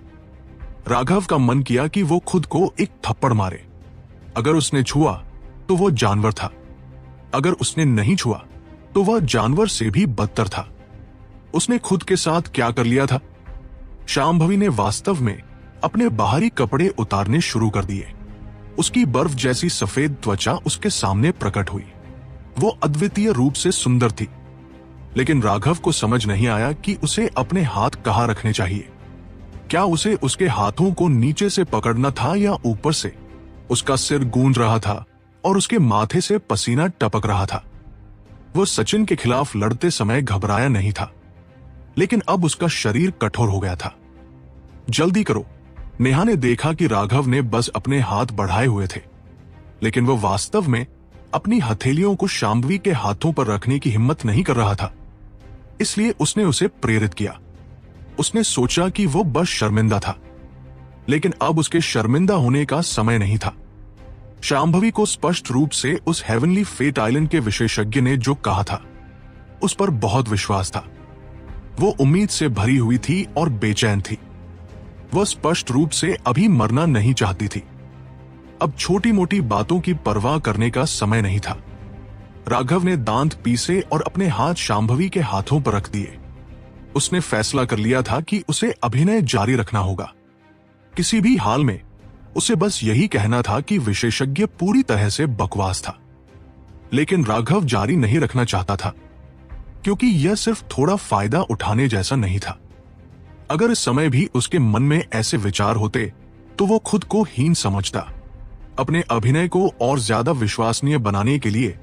S1: राघव का मन किया कि वो खुद को एक थप्पड़ मारे। अगर उसने छुआ तो वो जानवर था, अगर उसने नहीं छुआ तो वह जानवर से भी बदतर था। उसने खुद के साथ क्या कर लिया था? शांभवी ने वास्तव में अपने बाहरी कपड़े उतारने शुरू कर दिए। उसकी बर्फ जैसी सफेद त्वचा उसके सामने प्रकट हुई। वो अद्वितीय रूप से सुंदर थी, लेकिन राघव को समझ नहीं आया कि उसे अपने हाथ कहाँ रखने चाहिए। क्या उसे उसके हाथों को नीचे से पकड़ना था या ऊपर से? उसका सिर गूंज रहा था और उसके माथे से पसीना टपक रहा था। वो सचिन के खिलाफ लड़ते समय घबराया नहीं था, लेकिन अब उसका शरीर कठोर हो गया था। जल्दी करो। नेहा ने देखा कि राघव ने बस अपने हाथ बढ़ाए हुए थे, लेकिन वो वास्तव में अपनी हथेलियों को शांभवी के हाथों पर रखने की हिम्मत नहीं कर रहा था। इसलिए उसने उसे प्रेरित किया। उसने सोचा कि वो बस शर्मिंदा था, लेकिन अब उसके शर्मिंदा होने का समय नहीं था। शांभवी को स्पष्ट रूप से उस हेवनली फेट आइलैंड के विशेषज्ञ ने जो कहा था, उस पर बहुत विश्वास था। वो उम्मीद से भरी हुई थी और बेचैन थी। वह स्पष्ट रूप से अभी मरना नहीं चाहती थी। अब छोटी मोटी बातों की परवाह करने का समय नहीं था। राघव ने दांत पीसे और अपने हाथ शांभवी के हाथों पर रख दिए। उसने फैसला कर लिया था कि उसे अभिनय जारी रखना होगा। किसी भी हाल में उसे बस यही कहना था कि विशेषज्ञ पूरी तरह से बकवास था। लेकिन राघव जारी नहीं रखना चाहता था, क्योंकि यह सिर्फ थोड़ा फायदा उठाने जैसा नहीं था। अगर इस समय भी उसके मन में ऐसे विचार होते तो वो खुद को हीन समझता। अपने अभिनय को और ज्यादा विश्वसनीय बनाने के लिए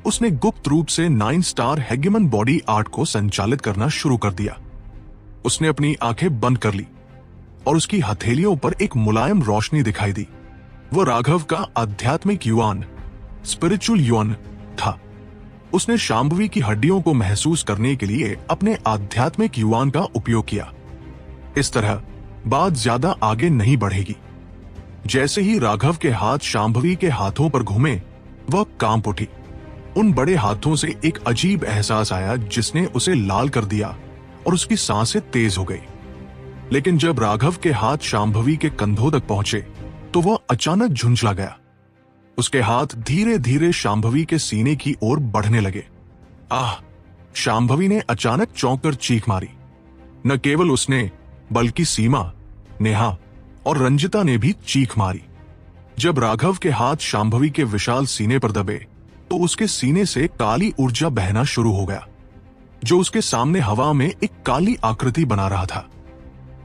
S1: उसने गुप्त रूप से 9 स्टार हेगेमन बॉडी आर्ट को संचालित करना शुरू कर दिया। उसने अपनी आंखें बंद कर ली और उसकी हथेलियों पर एक मुलायम रोशनी दिखाई दी। वो राघव का आध्यात्मिक युआन, स्पिरिचुअल युआन था। उसने शांभवी की हड्डियों को महसूस करने के लिए अपने आध्यात्मिक युआन का उपयोग किया। इस तरह बात ज्यादा आगे नहीं बढ़ेगी। जैसे ही राघव के हाथ शांभवी के हाथों पर घूमे, वह कांप उठी। उन बड़े हाथों से एक अजीब एहसास आया जिसने उसे लाल कर दिया और उसकी सांसें तेज हो गई। लेकिन जब राघव के हाथ शांभवी के कंधों तक पहुंचे तो वह अचानक झुंझला गया। उसके हाथ धीरे धीरे शांभवी के सीने की ओर बढ़ने लगे। आह! शांभवी ने अचानक चौंक कर चीख मारी। न केवल उसने, बल्कि सीमा, नेहा और रंजिता ने भी चीख मारी। जब राघव के हाथ शांभवी के विशाल सीने पर दबे तो उसके सीने से काली ऊर्जा बहना शुरू हो गया, जो उसके सामने हवा में एक काली आकृति बना रहा था।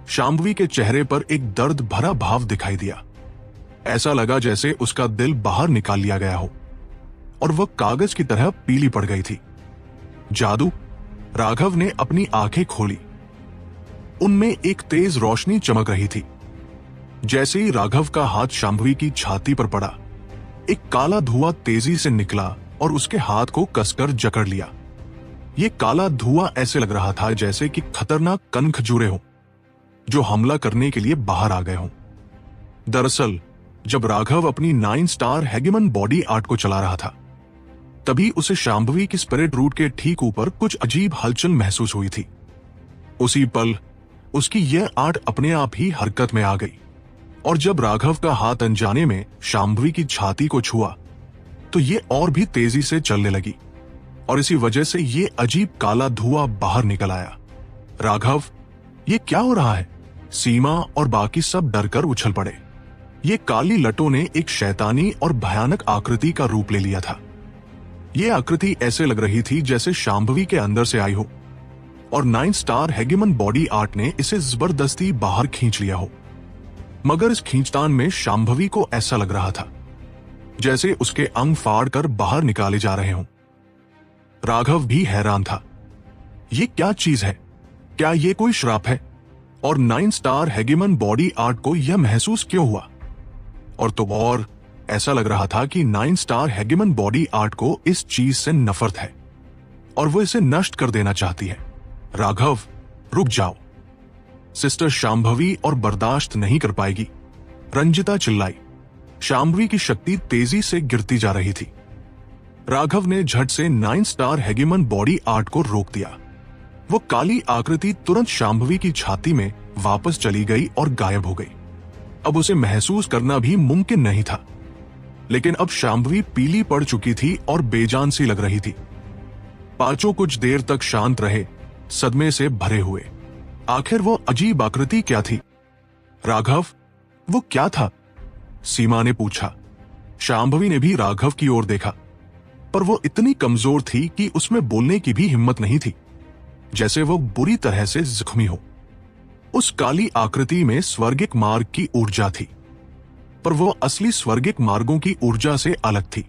S1: शांभवी के चेहरे पर एक दर्द भरा भाव दिखाई दिया। ऐसा लगा जैसे उसका दिल बाहर निकाल लिया गया हो और वह कागज की तरह पीली पड़ गई थी। जादू! राघव ने अपनी आंखें खोली। उनमें एक तेज रोशनी चमक रही थी। जैसे ही राघव का हाथ शांभवी की छाती पर पड़ा, एक काला धुआं तेजी से निकला और उसके हाथ को कसकर जकड़ लिया। यह काला धुआं ऐसे लग रहा था जैसे कि खतरनाक कनखजूरे हों, जो हमला करने के लिए बाहर आ गए हों। दरअसल जब राघव अपनी 9 स्टार हेगेमन बॉडी आर्ट को चला रहा था, तभी उसे शांभवी की स्पिरिट रूट के ठीक ऊपर कुछ अजीब हलचल महसूस हुई थी। उसी पल उसकी यह आर्ट अपने आप ही हरकत में आ गई, और जब राघव का हाथ अनजाने में शांभवी की छाती को छुआ तो ये और भी तेजी से चलने लगी और इसी वजह से ये अजीब काला धुआं बाहर निकल आया। राघव, ये क्या हो रहा है? सीमा और बाकी सब डरकर उछल पड़े। ये काली लटों ने एक शैतानी और भयानक आकृति का रूप ले लिया था। ये आकृति ऐसे लग रही थी जैसे शांभवी के अंदर से आई हो और 9 स्टार हेगेमन बॉडी आर्ट ने इसे जबरदस्ती बाहर खींच लिया हो। मगर इस खींचतान में शांभवी को ऐसा लग रहा था जैसे उसके अंग फाड़ कर बाहर निकाले जा रहे हों। राघव भी हैरान था। ये क्या चीज है? क्या ये कोई श्राप है? और 9 स्टार हेगेमन बॉडी आर्ट को यह महसूस क्यों हुआ? और तो और ऐसा लग रहा था कि 9 स्टार हेगेमन बॉडी आर्ट को इस चीज से नफरत है और वो इसे नष्ट कर देना चाहती है। राघव, रुक जाओ। सिस्टर शांभवी और बर्दाश्त नहीं कर पाएगी, रंजिता चिल्लाई। शांभवी की शक्ति तेजी से गिरती जा रही थी। राघव ने झट से 9 स्टार हेगेमन बॉडी आर्ट को रोक दिया। वो काली आकृति तुरंत शांभवी की छाती में वापस चली गई और गायब हो गई। अब उसे महसूस करना भी मुमकिन नहीं था। लेकिन अब शांभवी पीली पड़ चुकी थी और बेजान सी लग रही थी। पांचों कुछ देर तक शांत रहे, सदमे से भरे हुए। आखिर वो अजीब आकृति क्या थी? राघव, वो क्या था? सीमा ने पूछा। शांभवी ने भी राघव की ओर देखा, पर वो इतनी कमजोर थी कि उसमें बोलने की भी हिम्मत नहीं थी, जैसे वो बुरी तरह से जख्मी हो। उस काली आकृति में स्वर्गिक मार्ग की ऊर्जा थी, पर वो असली स्वर्गिक मार्गों की ऊर्जा से अलग थी।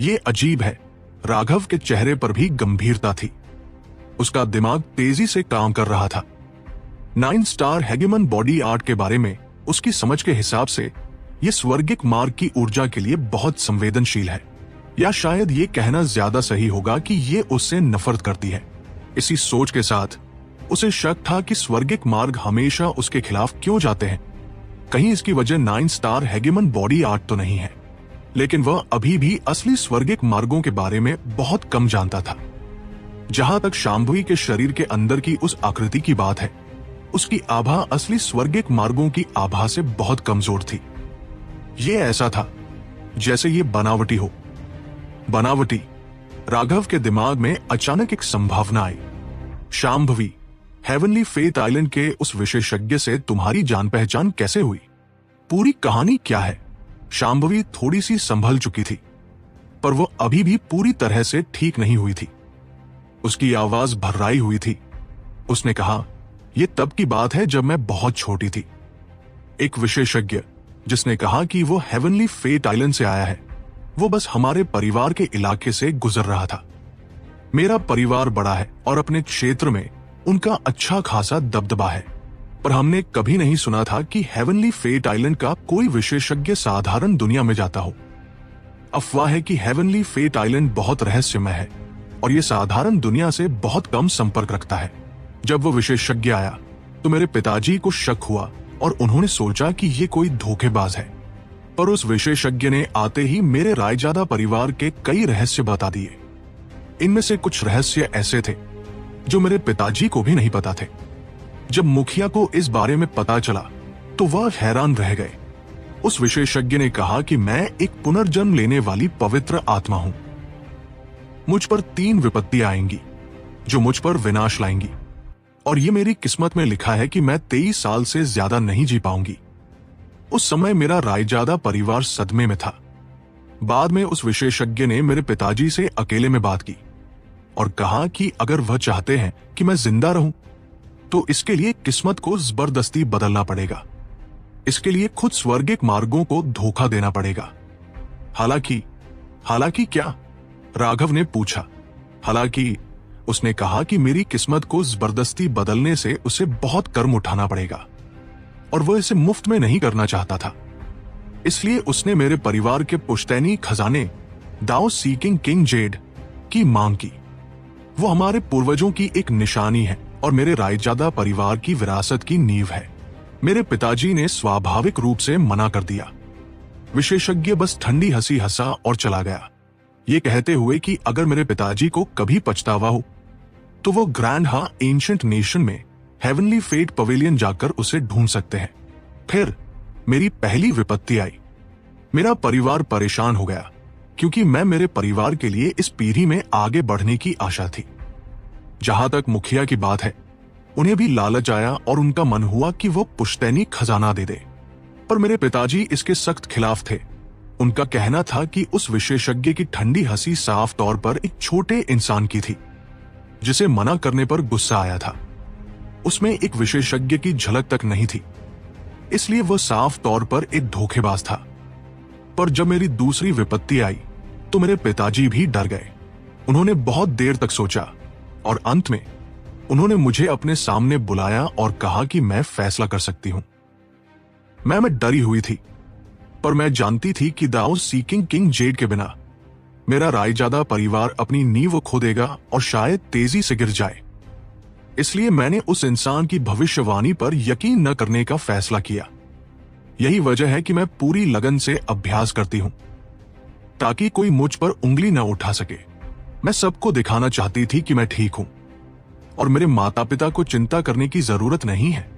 S1: ये अजीब है। राघव के चेहरे पर भी गंभीरता थी। उसका दिमाग तेजी से काम कर रहा था। 9 स्टार हेगेमन बॉडी आर्ट के बारे में उसकी समझ के हिसाब से यह स्वर्गिक मार्ग की ऊर्जा के लिए बहुत संवेदनशील है, या शायद ये कहना ज्यादा सही होगा कि ये उससे नफरत करती है। इसी सोच के साथ उसे शक था कि स्वर्गिक मार्ग हमेशा उसके खिलाफ क्यों जाते हैं। कहीं इसकी वजह 9 स्टार हेगेमन बॉडी आर्ट तो नहीं है। लेकिन वह अभी भी असली स्वर्गिक मार्गों के बारे में बहुत कम जानता था। जहां तक शांभवी के शरीर के अंदर की उस आकृति की बात है, उसकी आभा असली स्वर्गिक मार्गों की आभा से बहुत कमजोर थी। ये ऐसा था जैसे ये बनावटी हो। बनावटी। राघव के दिमाग में अचानक एक संभावना आई। शांभवी, हेवनली फेथ आइलैंड के उस विशेषज्ञ से तुम्हारी जान पहचान कैसे हुई? पूरी कहानी क्या है? शांभवी थोड़ी सी संभल चुकी थी, पर वो अभी भी पूरी तरह से ठीक नहीं हुई थी। उसकी आवाज भर्राई हुई थी। उसने कहा, यह तब की बात है जब मैं बहुत छोटी थी। एक विशेषज्ञ जिसने कहा कि वो हेवनली फेट आइलैंड से आया है, वो बस हमारे परिवार के इलाके से गुजर रहा था। मेरा परिवार बड़ा है और अपने क्षेत्र में उनका अच्छा खासा दबदबा है, पर हमने कभी नहीं सुना था कि हेवनली फेट आइलैंड का कोई विशेषज्ञ साधारण दुनिया में जाता हो। अफवाह है कि हेवनली फेट आइलैंड बहुत रहस्यमय है और ये साधारण दुनिया से बहुत कम संपर्क रखता है। जब वो विशेषज्ञ आया तो मेरे पिताजी को शक हुआ और उन्होंने सोचा कि ये कोई धोखेबाज है, पर उस विशेषज्ञ ने आते ही मेरे रायजादा परिवार के कई रहस्य बता दिए। इनमें से कुछ रहस्य ऐसे थे जो मेरे पिताजी को भी नहीं पता थे। जब मुखिया को इस बारे में पता चला तो वह हैरान रह गए। उस विशेषज्ञ ने कहा कि मैं एक पुनर्जन्म लेने वाली पवित्र आत्मा हूं। मुझ पर 3 विपत्तियां आएंगी जो मुझ पर विनाश लाएंगी, और ये मेरी किस्मत में लिखा है कि मैं 23 साल से ज्यादा नहीं जी पाऊंगी। उस समय मेरा रायजादा परिवार सदमे में था। बाद में उस विशेषज्ञ ने मेरे पिताजी से अकेले में बात की और कहा कि अगर वह चाहते हैं कि मैं जिंदा रहूं तो इसके लिए किस्मत को जबरदस्ती बदलना पड़ेगा। इसके लिए खुद स्वर्गिक मार्गों को धोखा देना पड़ेगा। हालांकि क्या? राघव ने पूछा। हालांकि उसने कहा कि मेरी किस्मत को जबरदस्ती बदलने से उसे बहुत कर्म उठाना पड़ेगा और वह इसे मुफ्त में नहीं करना चाहता था। इसलिए उसने मेरे परिवार के पुश्तैनी खजाने दाओ सीकिंग किंग जेड की मांग की। वो हमारे पूर्वजों की एक निशानी है और मेरे रायजादा परिवार की विरासत की नींव है। मेरे पिताजी ने स्वाभाविक रूप से मना कर दिया। विशेषज्ञ बस ठंडी हंसी हंसा और चला गया, ये कहते हुए कि अगर मेरे पिताजी को कभी पछतावा हो तो वो ग्रैंड एंशिएंट नेशन में हेवनली फेट पवेलियन जाकर उसे ढूंढ सकते हैं। फिर मेरी पहली विपत्ति आई। मेरा परिवार परेशान हो गया। क्योंकि मैं मेरे परिवार के लिए इस पीढ़ी में आगे बढ़ने की आशा थी। जहां तक मुखिया की बात है, उन्हें भी लालच आया और उनका मन हुआ कि वो पुश्तैनी खजाना दे दे, पर मेरे पिताजी इसके सख्त खिलाफ थे। उनका कहना था कि उस विशेषज्ञ की ठंडी हंसी साफ तौर पर एक छोटे इंसान की थी, जिसे मना करने पर गुस्सा आया था। उसमें एक विशेषज्ञ की झलक तक नहीं थी, इसलिए वह साफ तौर पर एक धोखेबाज था। पर जब मेरी दूसरी विपत्ति आई तो मेरे पिताजी भी डर गए। उन्होंने बहुत देर तक सोचा और अंत में उन्होंने मुझे अपने सामने बुलाया और कहा कि मैं फैसला कर सकती हूं। मैं डरी हुई थी, पर मैं जानती थी कि दाओ सीकिंग किंग जेड के बिना मेरा रायजादा परिवार अपनी नींव खो देगा और शायद तेजी से गिर जाए। इसलिए मैंने उस इंसान की भविष्यवाणी पर यकीन न करने का फैसला किया। यही वजह है कि मैं पूरी लगन से अभ्यास करती हूं, ताकि कोई मुझ पर उंगली न उठा सके। मैं सबको दिखाना चाहती थी कि मैं ठीक हूं और मेरे माता पिता को चिंता करने की जरूरत नहीं है।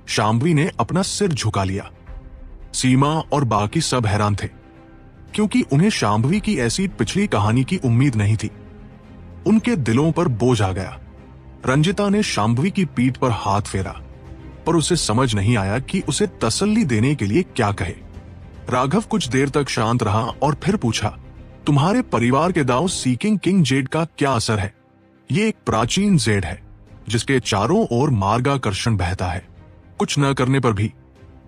S1: शांभवी ने अपना सिर झुका लिया। सीमा और बाकी सब हैरान थे, क्योंकि उन्हें शांभवी की ऐसी पिछली कहानी की उम्मीद नहीं थी। उनके दिलों पर बोझ आ गया। रंजिता ने शांभवी की पीठ पर हाथ फेरा, पर उसे समझ नहीं आया कि उसे तसल्ली देने के लिए क्या कहे। राघव कुछ देर तक शांत रहा और फिर पूछा, तुम्हारे परिवार के दाव सीकिंग किंग जेड का क्या असर है? ये एक प्राचीन जेड है जिसके चारों ओर मार्गाकर्षण बहता है। कुछ न करने पर भी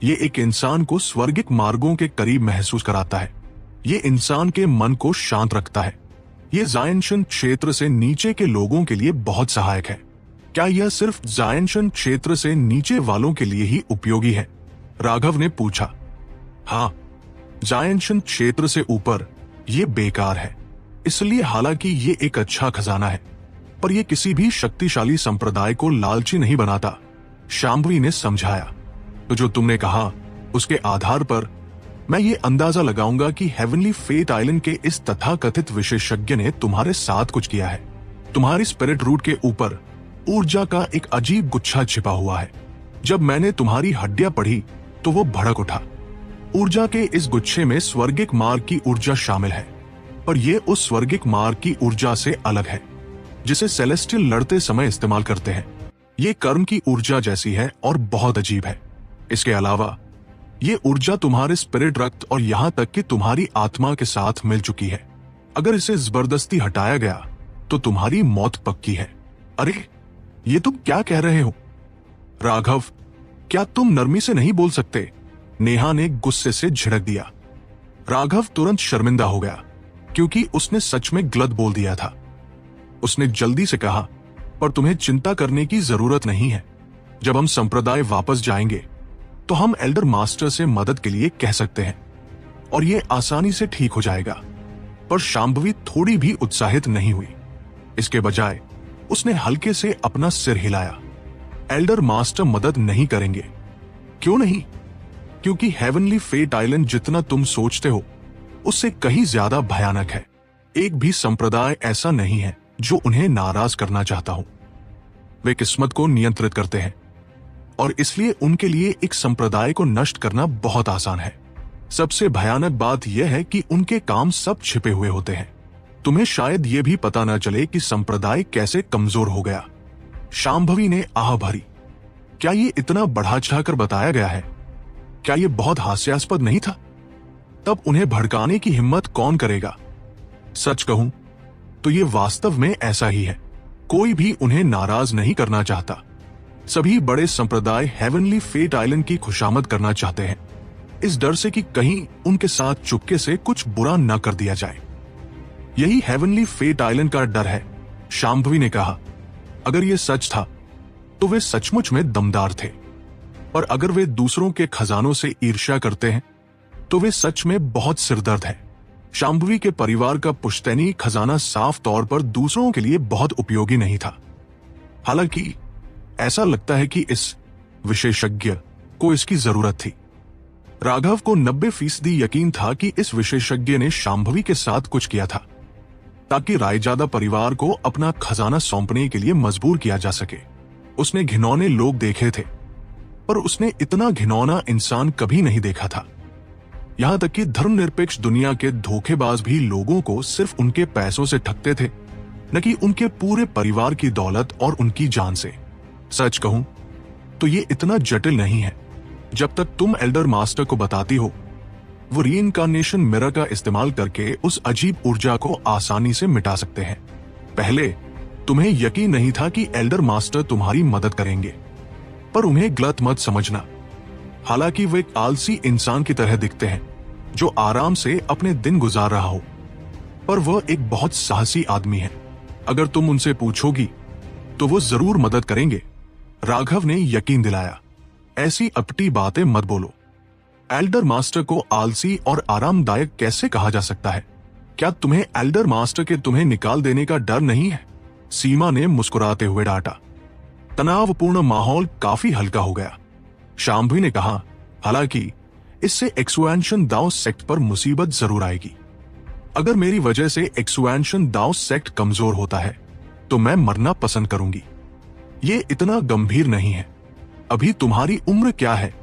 S1: ये एक इंसान को स्वर्गिक मार्गों के करीब महसूस कराता है। ये इंसान के मन को शांत रखता है। ये जायंशन क्षेत्र से नीचे के लोगों के लिए बहुत सहायक है। क्या यह सिर्फ जायंशन क्षेत्र से नीचे वालों के लिए ही उपयोगी है? राघव ने पूछा। हाँ, जायंशन क्षेत्र से ऊपर ये बेकार है। इसलिए हालांकि ये एक अच्छा खजाना है, पर यह किसी भी शक्तिशाली संप्रदाय को लालची नहीं बनाता, शांभवी ने समझाया। तो जो तुमने कहा उसके आधार पर मैं ये अंदाजा लगाऊंगा कि हेवनली फेट आइलैंड के इस तथाकथित विशेषज्ञ ने तुम्हारे साथ कुछ किया है। तुम्हारी स्पिरिट रूट के ऊपर ऊर्जा का एक अजीब गुच्छा छिपा हुआ है। जब मैंने तुम्हारी हड्डियां पढ़ी तो वो भड़क उठा। ऊर्जा के इस गुच्छे में स्वर्गिक मार्ग की ऊर्जा शामिल है, पर यह उस स्वर्गिक मार्ग की ऊर्जा से अलग है जिसे सेलेस्टियल लड़ते समय इस्तेमाल करते हैं। ये कर्म की ऊर्जा जैसी है और बहुत अजीब है। इसके अलावा ये ऊर्जा तुम्हारे स्पिरिट रक्त और यहां तक कि तुम्हारी आत्मा के साथ मिल चुकी है। अगर इसे जबरदस्ती हटाया गया तो तुम्हारी मौत पक्की है। अरे, ये तुम क्या कह रहे हो? राघव, क्या तुम नरमी से नहीं बोल सकते? नेहा ने गुस्से से झिड़क दिया। राघव तुरंत शर्मिंदा हो गया, क्योंकि उसने सच में गलत बोल दिया था। उसने जल्दी से कहा, पर तुम्हें चिंता करने की जरूरत नहीं है। जब हम संप्रदाय वापस जाएंगे तो हम एल्डर मास्टर से मदद के लिए कह सकते हैं और यह आसानी से ठीक हो जाएगा। पर शांभवी थोड़ी भी उत्साहित नहीं हुई। इसके बजाय उसने हल्के से अपना सिर हिलाया। एल्डर मास्टर मदद नहीं करेंगे। क्यों नहीं? क्योंकि हेवनली फेट आइलैंड जितना तुम सोचते हो उससे कहीं ज्यादा भयानक है। एक भी संप्रदाय ऐसा नहीं है जो उन्हें नाराज करना चाहता हो। वे किस्मत को नियंत्रित करते हैं और इसलिए उनके लिए एक संप्रदाय को नष्ट करना बहुत आसान है। सबसे भयानक बात यह है कि उनके काम सब छिपे हुए होते हैं। तुम्हें शायद यह भी पता न चले कि संप्रदाय कैसे कमजोर हो गया। शांभवी ने आह भरी। क्या ये इतना बढ़ा चढ़ाकर बताया गया है? क्या ये बहुत हास्यास्पद नहीं था? तब उन्हें भड़काने की हिम्मत कौन करेगा? सच कहूं तो ये वास्तव में ऐसा ही है। कोई भी उन्हें नाराज नहीं करना चाहता। सभी बड़े संप्रदाय हेवनली फेट आइलैंड की खुशामद करना चाहते हैं, इस डर से कि कहीं उनके साथ चुपके से कुछ बुरा न कर दिया जाए। यही हेवनली फेट आइलैंड का डर है, शांभवी ने कहा। अगर यह सच था तो वे सचमुच में दमदार थे, पर अगर वे दूसरों के खजानों से ईर्ष्या करते हैं तो वे सच में बहुत सिरदर्द है। शांभवी के परिवार का पुश्तैनी खजाना साफ तौर पर दूसरों के लिए बहुत उपयोगी नहीं था। हालांकि ऐसा लगता है कि इस विशेषज्ञ को इसकी जरूरत थी। राघव को 90% यकीन था कि इस विशेषज्ञ ने शांभवी के साथ कुछ किया था ताकि रायजादा परिवार को अपना खजाना सौंपने के लिए मजबूर किया जा सके। उसने घिनौने लोग देखे थे, पर उसने इतना घिनौना इंसान कभी नहीं देखा था। यहां तक कि धर्मनिरपेक्ष दुनिया के धोखेबाज भी लोगों को सिर्फ उनके पैसों से ठगते थे, न कि उनके पूरे परिवार की दौलत और उनकी जान से। सच कहूं तो ये इतना जटिल नहीं है। जब तक तुम एल्डर मास्टर को बताती हो, वो रीइंकार्नेशन मिरर का इस्तेमाल करके उस अजीब ऊर्जा को आसानी से मिटा सकते हैं। पहले तुम्हें यकीन नहीं था कि एल्डर मास्टर तुम्हारी मदद करेंगे, पर उन्हें गलत मत समझना। हालांकि वो एक आलसी इंसान की तरह दिखते हैं जो आराम से अपने दिन गुजार रहा हो, पर वह एक बहुत साहसी आदमी है। अगर तुम उनसे पूछोगी तो वो जरूर मदद करेंगे, राघव ने यकीन दिलाया। ऐसी अपटी बातें मत बोलो। एल्डर मास्टर को आलसी और आरामदायक कैसे कहा जा सकता है? क्या तुम्हें एल्डर मास्टर के तुम्हें निकाल देने का डर नहीं है? सीमा ने मुस्कुराते हुए डांटा। तनावपूर्ण माहौल काफी हल्का हो गया। शांभवी ने कहा, हालांकि इससे एक्सपेंशन दाओ सेक्ट पर मुसीबत जरूर आएगी। अगर मेरी वजह से एक्सपेंशन दाओ सेक्ट कमजोर होता है तो मैं मरना पसंद करूंगी। ये इतना गंभीर नहीं है। अभी तुम्हारी उम्र क्या है?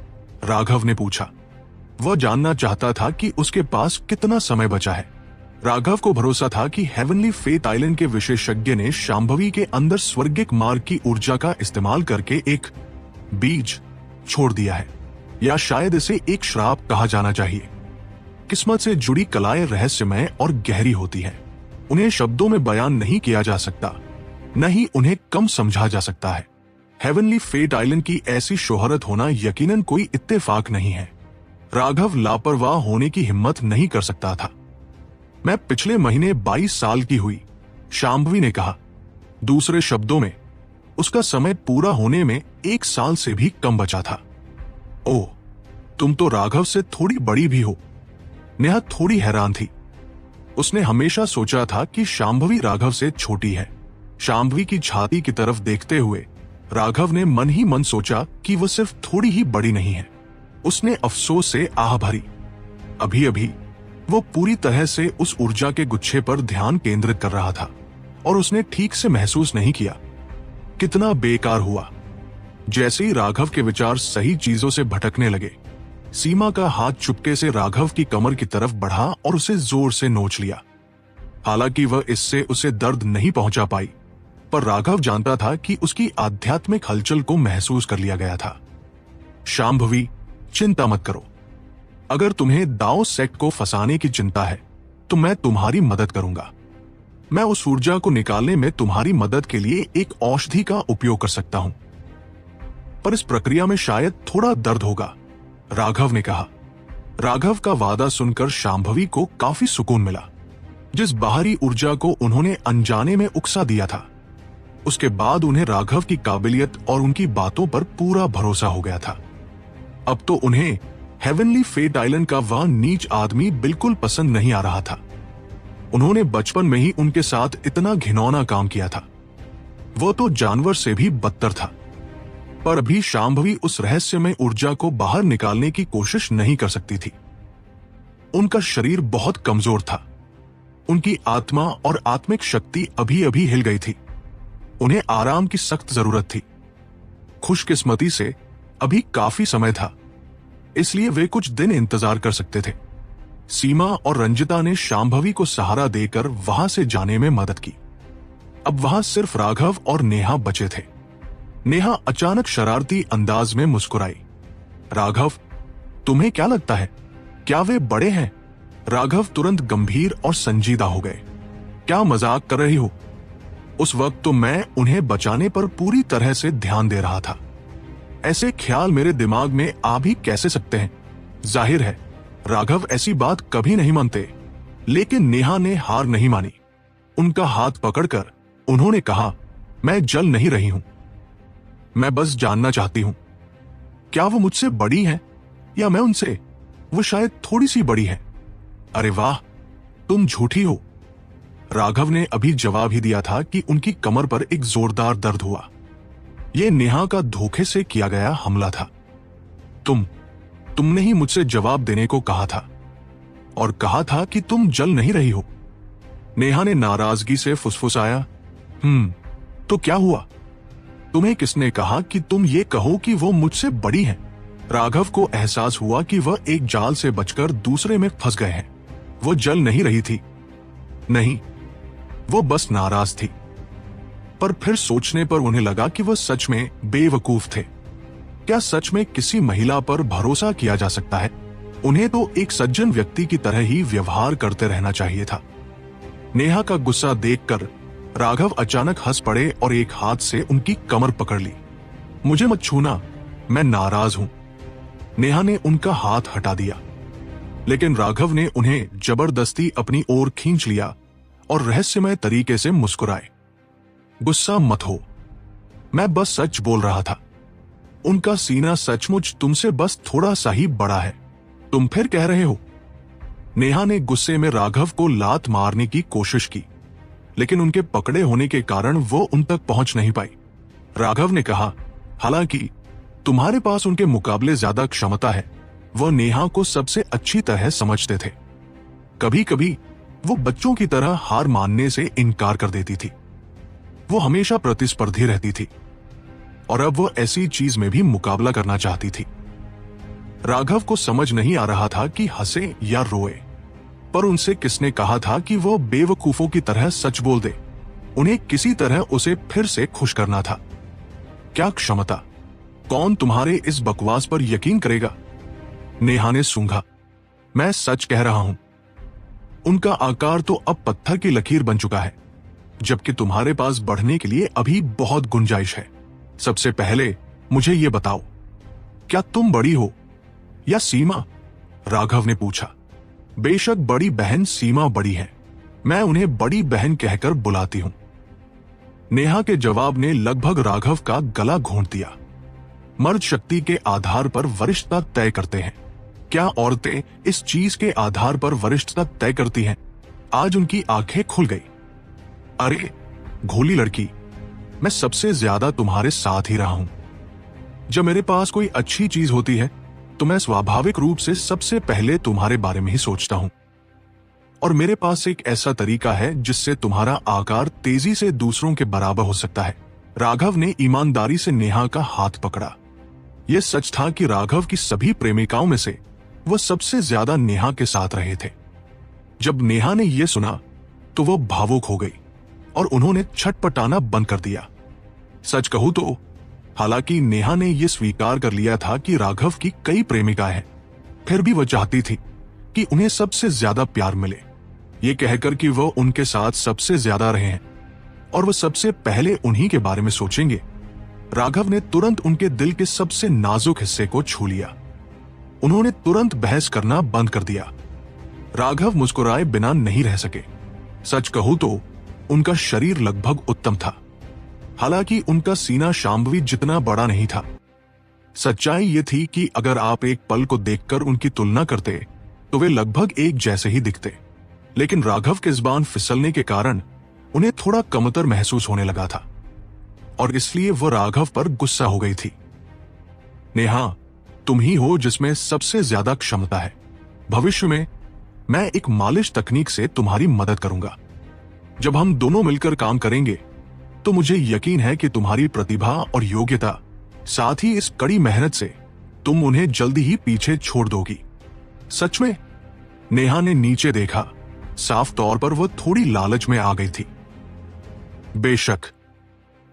S1: राघव ने पूछा। वह जानना चाहता था कि उसके पास कितना समय बचा है। राघव को भरोसा था कि हेवनली फेथ आइलैंड के विशेषज्ञ ने शांभवी के अंदर स्वर्गिक मार्ग की ऊर्जा का इस्तेमाल करके एक बीज छोड़ दिया है, या शायद इसे एक श्राप कहा जाना चाहिए। किस्मत से जुड़ी कलाएं रहस्यमय और गहरी होती हैं। उन्हें शब्दों में बयान नहीं किया जा सकता, न ही उन्हें कम समझा जा सकता है। हेवनली फेट आइलैंड की ऐसी शोहरत होना यकीनन कोई इत्तेफाक नहीं है। राघव लापरवाह होने की हिम्मत नहीं कर सकता था। मैं पिछले महीने 22 साल की हुई, शांभवी ने कहा। दूसरे शब्दों में, उसका समय पूरा होने में 1 साल से भी कम बचा था। ओह, तुम तो राघव से थोड़ी बड़ी भी हो। नेहा थोड़ी हैरान थी। उसने हमेशा सोचा था कि शांभवी राघव से छोटी है। शांभवी की छाती की तरफ देखते हुए राघव ने मन ही मन सोचा कि वह सिर्फ थोड़ी ही बड़ी नहीं है। उसने अफसोस से आह भरी। अभी अभी वो पूरी तरह से उस ऊर्जा के गुच्छे पर ध्यान केंद्रित कर रहा था और उसने ठीक से महसूस नहीं किया। कितना बेकार हुआ। जैसे ही राघव के विचार सही चीजों से भटकने लगे, सीमा का हाथ चुपके से राघव की कमर की तरफ बढ़ा और उसे जोर से नोच लिया। हालांकि वह इससे उसे दर्द नहीं पहुंचा पाई, पर राघव जानता था कि उसकी आध्यात्मिक हलचल को महसूस कर लिया गया था। शांभवी, चिंता मत करो। अगर तुम्हें दाओ सेक्ट को फंसाने की चिंता है तो मैं तुम्हारी मदद करूंगा। मैं उस ऊर्जा को निकालने में तुम्हारी मदद के लिए एक औषधि का उपयोग कर सकता हूं, पर इस प्रक्रिया में शायद थोड़ा दर्द होगा, राघव ने कहा। राघव का वादा सुनकर शांभवी को काफी सुकून मिला। जिस बाहरी ऊर्जा को उन्होंने अनजाने में उकसा दिया था, उसके बाद उन्हें राघव की काबिलियत और उनकी बातों पर पूरा भरोसा हो गया था। अब तो उन्हें हेवनली फेट आइलैंड का वह नीच आदमी बिल्कुल पसंद नहीं आ रहा था। उन्होंने बचपन में ही उनके साथ इतना घिनौना काम किया था। वो तो जानवर से भी बदतर था। पर अभी शांभवी उस रहस्यमय ऊर्जा को बाहर निकालने की कोशिश नहीं कर सकती थी। उनका शरीर बहुत कमजोर था। उनकी आत्मा और आत्मिक शक्ति अभी अभी हिल गई थी। उन्हें आराम की सख्त जरूरत थी। खुशकिस्मती से अभी काफी समय था, इसलिए वे कुछ दिन इंतजार कर सकते थे। सीमा और रंजिता ने शांभवी को सहारा देकर वहां से जाने में मदद की। अब वहां सिर्फ राघव और नेहा बचे थे। नेहा अचानक शरारती अंदाज में मुस्कुराई। राघव, तुम्हें क्या लगता है, क्या वे बड़े हैं? राघव तुरंत गंभीर और संजीदा हो गए। क्या मजाक कर रही हो? उस वक्त तो मैं उन्हें बचाने पर पूरी तरह से ध्यान दे रहा था। ऐसे ख्याल मेरे दिमाग में आ भी कैसे सकते हैं? जाहिर है राघव ऐसी बात कभी नहीं मानते। लेकिन नेहा ने हार नहीं मानी। उनका हाथ पकड़कर उन्होंने कहा, मैं जल नहीं रही हूं। मैं बस जानना चाहती हूं, क्या वो मुझसे बड़ी है या मैं उनसे? वो शायद थोड़ी सी बड़ी है। अरे वाह, तुम झूठी हो। राघव ने अभी जवाब ही दिया था कि उनकी कमर पर एक जोरदार दर्द हुआ। यह नेहा का धोखे से किया गया हमला था। तुमने ही मुझसे जवाब देने को कहा था और कहा था कि तुम जल नहीं रही हो। नेहा ने नाराजगी से फुसफुसाया। तो क्या हुआ? तुम्हें किसने कहा कि तुम ये कहो कि वो मुझसे बड़ी हैं? राघव को एहसास हुआ कि वह एक जाल से बचकर दूसरे में फंस गए हैं। वो जल नहीं रही थी, नहीं, वो बस नाराज थी। पर फिर सोचने पर उन्हें लगा कि वह सच में बेवकूफ थे। क्या सच में किसी महिला पर भरोसा किया जा सकता है? उन्हें तो एक सज्जन व्यक्ति की तरह ही व्यवहार करते रहना चाहिए था। नेहा का गुस्सा देखकर राघव अचानक हंस पड़े और एक हाथ से उनकी कमर पकड़ ली। मुझे मत छूना, मैं नाराज हूं। नेहा ने उनका हाथ हटा दिया, लेकिन राघव ने उन्हें जबरदस्ती अपनी ओर खींच लिया और रहस्यमय तरीके से मुस्कुराए। गुस्सा मत हो, मैं बस सच बोल रहा था। उनका सीना सचमुच तुमसे बस थोड़ा सा ही बड़ा है, तुम फिर कह रहे हो। नेहा ने गुस्से में राघव को लात मारने की कोशिश की, लेकिन उनके पकड़े होने के कारण वो उन तक पहुंच नहीं पाई। राघव ने कहा, हालांकि तुम्हारे पास उनके मुकाबले ज्यादा क्षमता है। वह नेहा को सबसे अच्छी तरह समझते थे। कभी कभी वो बच्चों की तरह हार मानने से इनकार कर देती थी। वो हमेशा प्रतिस्पर्धी रहती थी और अब वो ऐसी चीज में भी मुकाबला करना चाहती थी। राघव को समझ नहीं आ रहा था कि हंसे या रोए, पर उनसे किसने कहा था कि वो बेवकूफों की तरह सच बोल दे। उन्हें किसी तरह उसे फिर से खुश करना था। क्या क्षमता, कौन तुम्हारे इस बकवास पर यकीन करेगा? नेहा ने सूंघा, मैं सच कह रहा हूं। उनका आकार तो अब पत्थर की लकीर बन चुका है, जबकि तुम्हारे पास बढ़ने के लिए अभी बहुत गुंजाइश है। सबसे पहले मुझे ये बताओ, क्या तुम बड़ी हो या सीमा? राघव ने पूछा। बेशक बड़ी बहन सीमा बड़ी है, मैं उन्हें बड़ी बहन कहकर बुलाती हूं। नेहा के जवाब ने लगभग राघव का गला घोंट दिया। मर्द शक्ति के आधार पर वरिष्ठता तय करते हैं। क्या औरतें इस चीज के आधार पर वरिष्ठता तय करती हैं? आज उनकी आंखें खुल गई। अरे भोली लड़की, मैं सबसे ज्यादा तुम्हारे साथ ही रहा हूं। जब मेरे पास कोई अच्छी चीज होती है तो मैं स्वाभाविक रूप से सबसे पहले तुम्हारे बारे में ही सोचता हूं। और मेरे पास एक ऐसा तरीका है जिससे तुम्हारा आकार तेजी से दूसरों के बराबर हो सकता है। राघव ने ईमानदारी से नेहा का हाथ पकड़ा। यह सच था कि राघव की सभी प्रेमिकाओं में से वह सबसे ज्यादा नेहा के साथ रहे थे। जब नेहा ने यह सुना तो वह भावुक हो गई और उन्होंने छटपटाना बंद कर दिया। सच कहूं तो हालांकि नेहा ने यह स्वीकार कर लिया था कि राघव की कई प्रेमिकाएं हैं, फिर भी वह चाहती थी कि उन्हें सबसे ज्यादा प्यार मिले, ये कहकर कि वह उनके साथ सबसे ज्यादा रहे हैं और वह सबसे पहले उन्हीं के बारे में सोचेंगे। राघव ने तुरंत उनके दिल के सबसे नाजुक हिस्से को छू लिया। उन्होंने तुरंत बहस करना बंद कर दिया। राघव मुस्कुराए बिना नहीं रह सके। सच कहूं तो उनका शरीर लगभग उत्तम था, हालांकि उनका सीना शांभवी जितना बड़ा नहीं था। सच्चाई ये थी कि अगर आप एक पल को देखकर उनकी तुलना करते तो वे लगभग एक जैसे ही दिखते, लेकिन राघव के ज़बान फिसलने के कारण उन्हें थोड़ा कमतर महसूस होने लगा था और इसलिए वह राघव पर गुस्सा हो गई थी। नेहा, तुम ही हो जिसमें सबसे ज्यादा क्षमता है। भविष्य में मैं एक मालिश तकनीक से तुम्हारी मदद करूंगा। जब हम दोनों मिलकर काम करेंगे तो मुझे यकीन है कि तुम्हारी प्रतिभा और योग्यता, साथ ही इस कड़ी मेहनत से तुम उन्हें जल्दी ही पीछे छोड़ दोगी। सच में? नेहा ने नीचे देखा। साफ तौर पर वह थोड़ी लालच में आ गई थी। बेशक,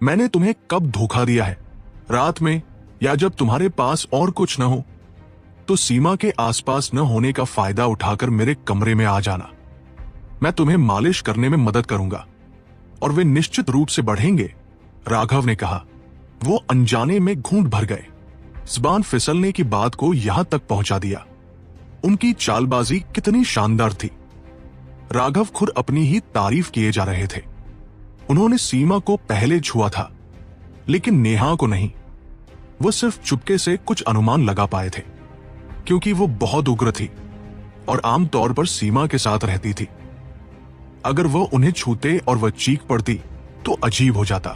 S1: मैंने तुम्हें कब धोखा दिया है? रात में, या जब तुम्हारे पास और कुछ न हो तो सीमा के आसपास न होने का फायदा उठाकर मेरे कमरे में आ जाना। मैं तुम्हें मालिश करने में मदद करूंगा और वे निश्चित रूप से बढ़ेंगे, राघव ने कहा। वो अनजाने में घूंट भर गए। ज़बान फिसलने की बात को यहां तक पहुंचा दिया। उनकी चालबाजी कितनी शानदार थी। राघव खुद अपनी ही तारीफ किए जा रहे थे। उन्होंने सीमा को पहले छुआ था, लेकिन नेहा को नहीं। वो सिर्फ चुपके से कुछ अनुमान लगा पाए थे, क्योंकि वो बहुत उग्र थी और आमतौर पर सीमा के साथ रहती थी। अगर वह उन्हें छूते और वह चीख पड़ती तो अजीब हो जाता।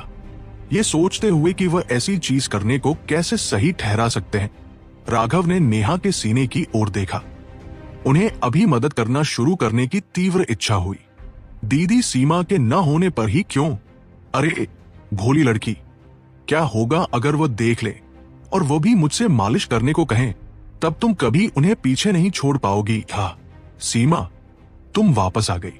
S1: ये सोचते हुए कि वह ऐसी चीज करने को कैसे सही ठहरा सकते हैं, राघव ने नेहा के सीने की ओर देखा। उन्हें अभी मदद करना शुरू करने की तीव्र इच्छा हुई। दीदी सीमा के न होने पर ही क्यों? अरे भोली लड़की, क्या होगा अगर वह देख ले और वो भी मुझसे मालिश करने को कहें, तब तुम कभी उन्हें पीछे नहीं छोड़ पाओगी। हाँ सीमा, तुम वापस आ गई।